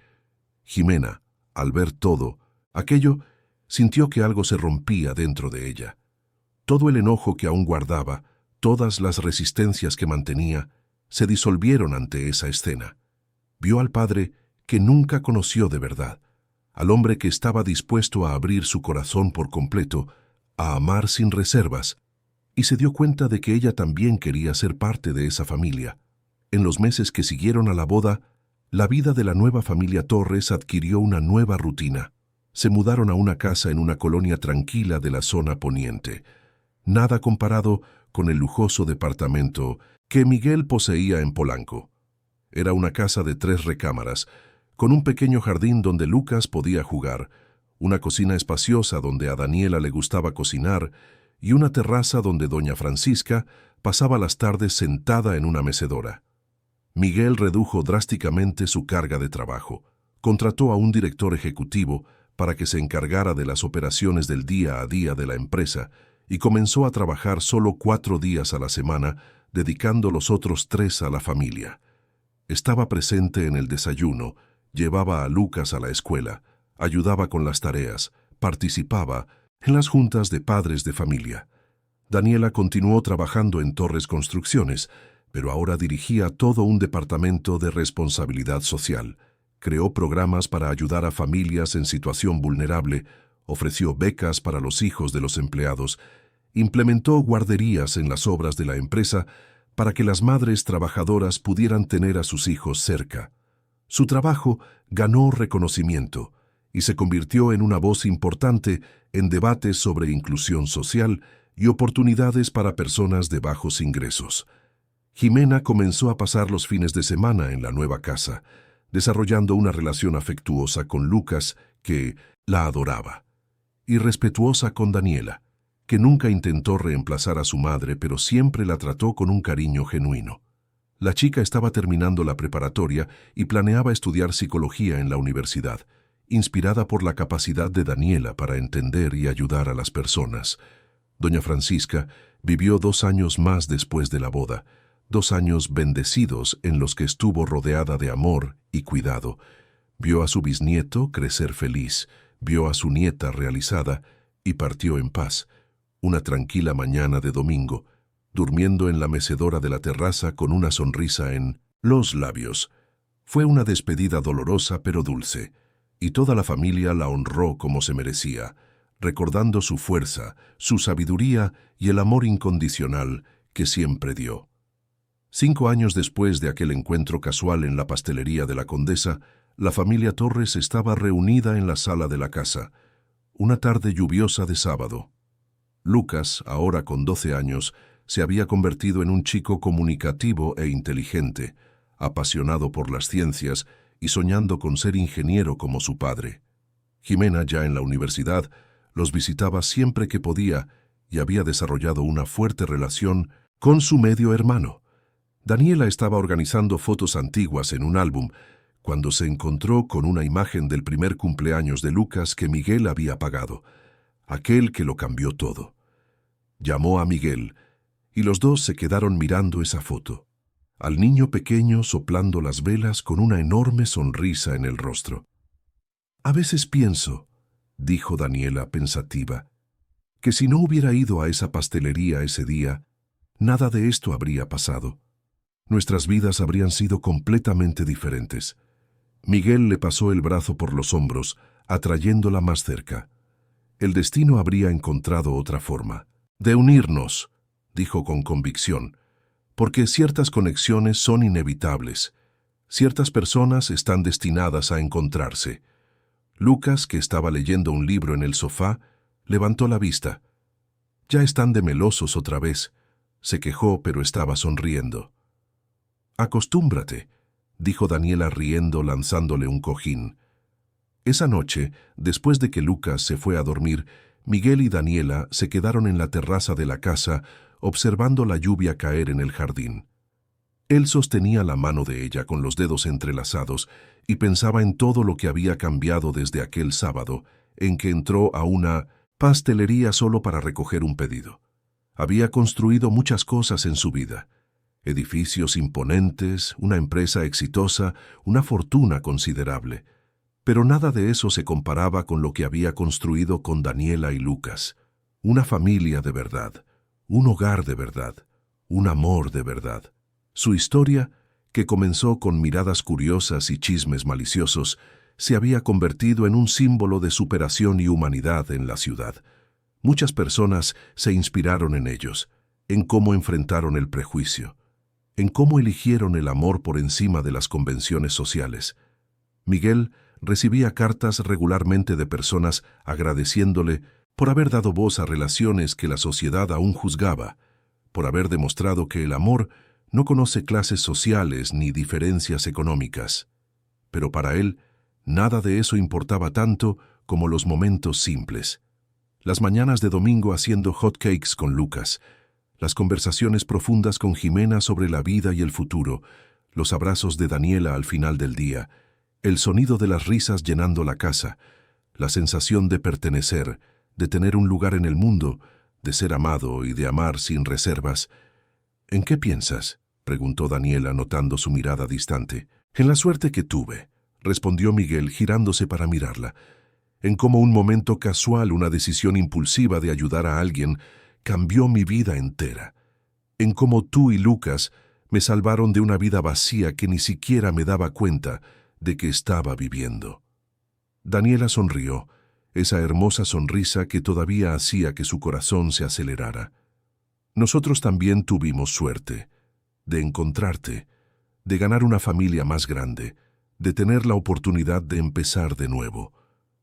Jimena, al ver todo aquello, sintió que algo se rompía dentro de ella. Todo el enojo que aún guardaba, todas las resistencias que mantenía, se disolvieron ante esa escena. Vio al padre que nunca conoció de verdad, al hombre que estaba dispuesto a abrir su corazón por completo, a amar sin reservas, y se dio cuenta de que ella también quería ser parte de esa familia. En los meses que siguieron a la boda, la vida de la nueva familia Torres adquirió una nueva rutina. Se mudaron a una casa en una colonia tranquila de la zona poniente, nada comparado con el lujoso departamento que Miguel poseía en Polanco. Era una casa de 3 recámaras, con un pequeño jardín donde Lucas podía jugar, una cocina espaciosa donde a Daniela le gustaba cocinar y una terraza donde doña Francisca pasaba las tardes sentada en una mecedora. Miguel redujo drásticamente su carga de trabajo, contrató a un director ejecutivo para que se encargara de las operaciones del día a día de la empresa y comenzó a trabajar solo 4 días a la semana, dedicando los otros 3 a la familia. Estaba presente en el desayuno, llevaba a Lucas a la escuela, ayudaba con las tareas, participaba en las juntas de padres de familia. Daniela continuó trabajando en Torres Construcciones, pero ahora dirigía todo un departamento de responsabilidad social. Creó programas para ayudar a familias en situación vulnerable, ofreció becas para los hijos de los empleados, implementó guarderías en las obras de la empresa para que las madres trabajadoras pudieran tener a sus hijos cerca. Su trabajo ganó reconocimiento y se convirtió en una voz importante en debates sobre inclusión social y oportunidades para personas de bajos ingresos. Jimena comenzó a pasar los fines de semana en la nueva casa, desarrollando una relación afectuosa con Lucas, que la adoraba, y respetuosa con Daniela, que nunca intentó reemplazar a su madre, pero siempre la trató con un cariño genuino. La chica estaba terminando la preparatoria y planeaba estudiar psicología en la universidad, inspirada por la capacidad de Daniela para entender y ayudar a las personas. Doña Francisca vivió 2 años más después de la boda, 2 años bendecidos en los que estuvo rodeada de amor y cuidado. Vio a su bisnieto crecer feliz, vio a su nieta realizada y partió en paz, una tranquila mañana de domingo, durmiendo en la mecedora de la terraza con una sonrisa en los labios. Fue una despedida dolorosa pero dulce, y toda la familia la honró como se merecía, recordando su fuerza, su sabiduría y el amor incondicional que siempre dio. 5 años después de aquel encuentro casual en la pastelería de la Condesa, la familia Torres estaba reunida en la sala de la casa, una tarde lluviosa de sábado. Lucas, ahora con 12 años, se había convertido en un chico comunicativo e inteligente, apasionado por las ciencias y soñando con ser ingeniero como su padre. Jimena, ya en la universidad, los visitaba siempre que podía y había desarrollado una fuerte relación con su medio hermano. Daniela estaba organizando fotos antiguas en un álbum cuando se encontró con una imagen del primer cumpleaños de Lucas que Miguel había pagado, aquel que lo cambió todo. Llamó a Miguel y los dos se quedaron mirando esa foto, al niño pequeño soplando las velas con una enorme sonrisa en el rostro. «A veces pienso», dijo Daniela pensativa, «que si no hubiera ido a esa pastelería ese día, nada de esto habría pasado. Nuestras vidas habrían sido completamente diferentes». Miguel le pasó el brazo por los hombros, atrayéndola más cerca. El destino habría encontrado otra forma. De unirnos, dijo con convicción, porque ciertas conexiones son inevitables. Ciertas personas están destinadas a encontrarse. Lucas, que estaba leyendo un libro en el sofá, levantó la vista. Ya están de melosos otra vez. Se quejó, pero estaba sonriendo. Acostúmbrate, dijo Daniela riendo, lanzándole un cojín. Esa noche, después de que Lucas se fue a dormir, Miguel y Daniela se quedaron en la terraza de la casa observando la lluvia caer en el jardín. Él sostenía la mano de ella con los dedos entrelazados y pensaba en todo lo que había cambiado desde aquel sábado en que entró a una pastelería solo para recoger un pedido. Había construido muchas cosas en su vida: edificios imponentes, una empresa exitosa, una fortuna considerable. Pero nada de eso se comparaba con lo que había construido con Daniela y Lucas. Una familia de verdad, un hogar de verdad, un amor de verdad. Su historia, que comenzó con miradas curiosas y chismes maliciosos, se había convertido en un símbolo de superación y humanidad en la ciudad. Muchas personas se inspiraron en ellos, en cómo enfrentaron el prejuicio, en cómo eligieron el amor por encima de las convenciones sociales. Miguel recibía cartas regularmente de personas agradeciéndole por haber dado voz a relaciones que la sociedad aún juzgaba, por haber demostrado que el amor no conoce clases sociales ni diferencias económicas. Pero para él, nada de eso importaba tanto como los momentos simples. Las mañanas de domingo haciendo hot cakes con Lucas, las conversaciones profundas con Jimena sobre la vida y el futuro, los abrazos de Daniela al final del día, el sonido de las risas llenando la casa, la sensación de pertenecer, de tener un lugar en el mundo, de ser amado y de amar sin reservas. ¿En qué piensas?, preguntó Daniela, notando su mirada distante. En la suerte que tuve, respondió Miguel, girándose para mirarla. En cómo un momento casual, una decisión impulsiva de ayudar a alguien, cambió mi vida entera. En cómo tú y Lucas me salvaron de una vida vacía que ni siquiera me daba cuenta de que estaba viviendo. Daniela sonrió, esa hermosa sonrisa que todavía hacía que su corazón se acelerara. Nosotros también tuvimos suerte de encontrarte, de ganar una familia más grande, de tener la oportunidad de empezar de nuevo.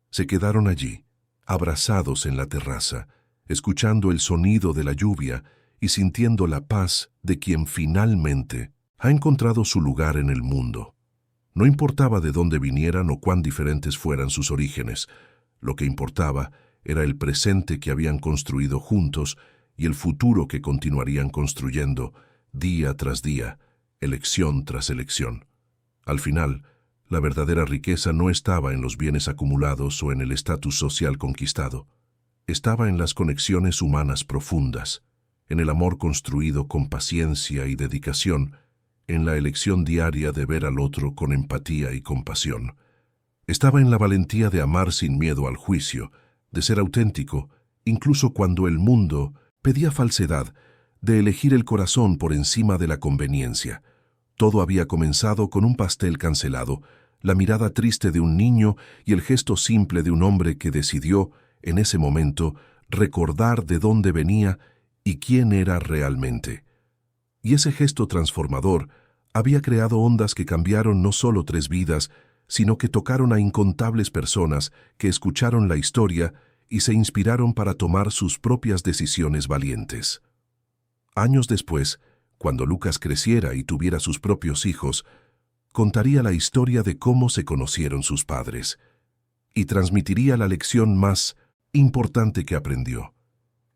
Se quedaron allí, abrazados en la terraza, escuchando el sonido de la lluvia y sintiendo la paz de quien finalmente ha encontrado su lugar en el mundo. No importaba de dónde vinieran o cuán diferentes fueran sus orígenes, lo que importaba era el presente que habían construido juntos y el futuro que continuarían construyendo, día tras día, elección tras elección. Al final, la verdadera riqueza no estaba en los bienes acumulados o en el estatus social conquistado. Estaba en las conexiones humanas profundas, en el amor construido con paciencia y dedicación, en la elección diaria de ver al otro con empatía y compasión. Estaba en la valentía de amar sin miedo al juicio, de ser auténtico, incluso cuando el mundo pedía falsedad, de elegir el corazón por encima de la conveniencia. Todo había comenzado con un pastel cancelado, la mirada triste de un niño y el gesto simple de un hombre que decidió, en ese momento, recordar de dónde venía y quién era realmente. Y ese gesto transformador había creado ondas que cambiaron no solo 3 vidas, sino que tocaron a incontables personas que escucharon la historia y se inspiraron para tomar sus propias decisiones valientes. Años después, cuando Lucas creciera y tuviera sus propios hijos, contaría la historia de cómo se conocieron sus padres y transmitiría la lección más importante que aprendió: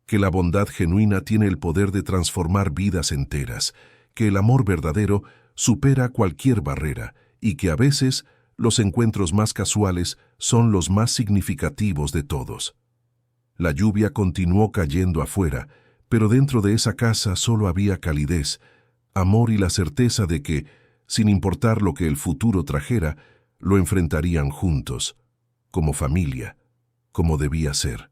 que la bondad genuina tiene el poder de transformar vidas enteras, que el amor verdadero supera cualquier barrera y que a veces los encuentros más casuales son los más significativos de todos. La lluvia continuó cayendo afuera, pero dentro de esa casa solo había calidez, amor y la certeza de que, sin importar lo que el futuro trajera, lo enfrentarían juntos, como familia, como debía ser.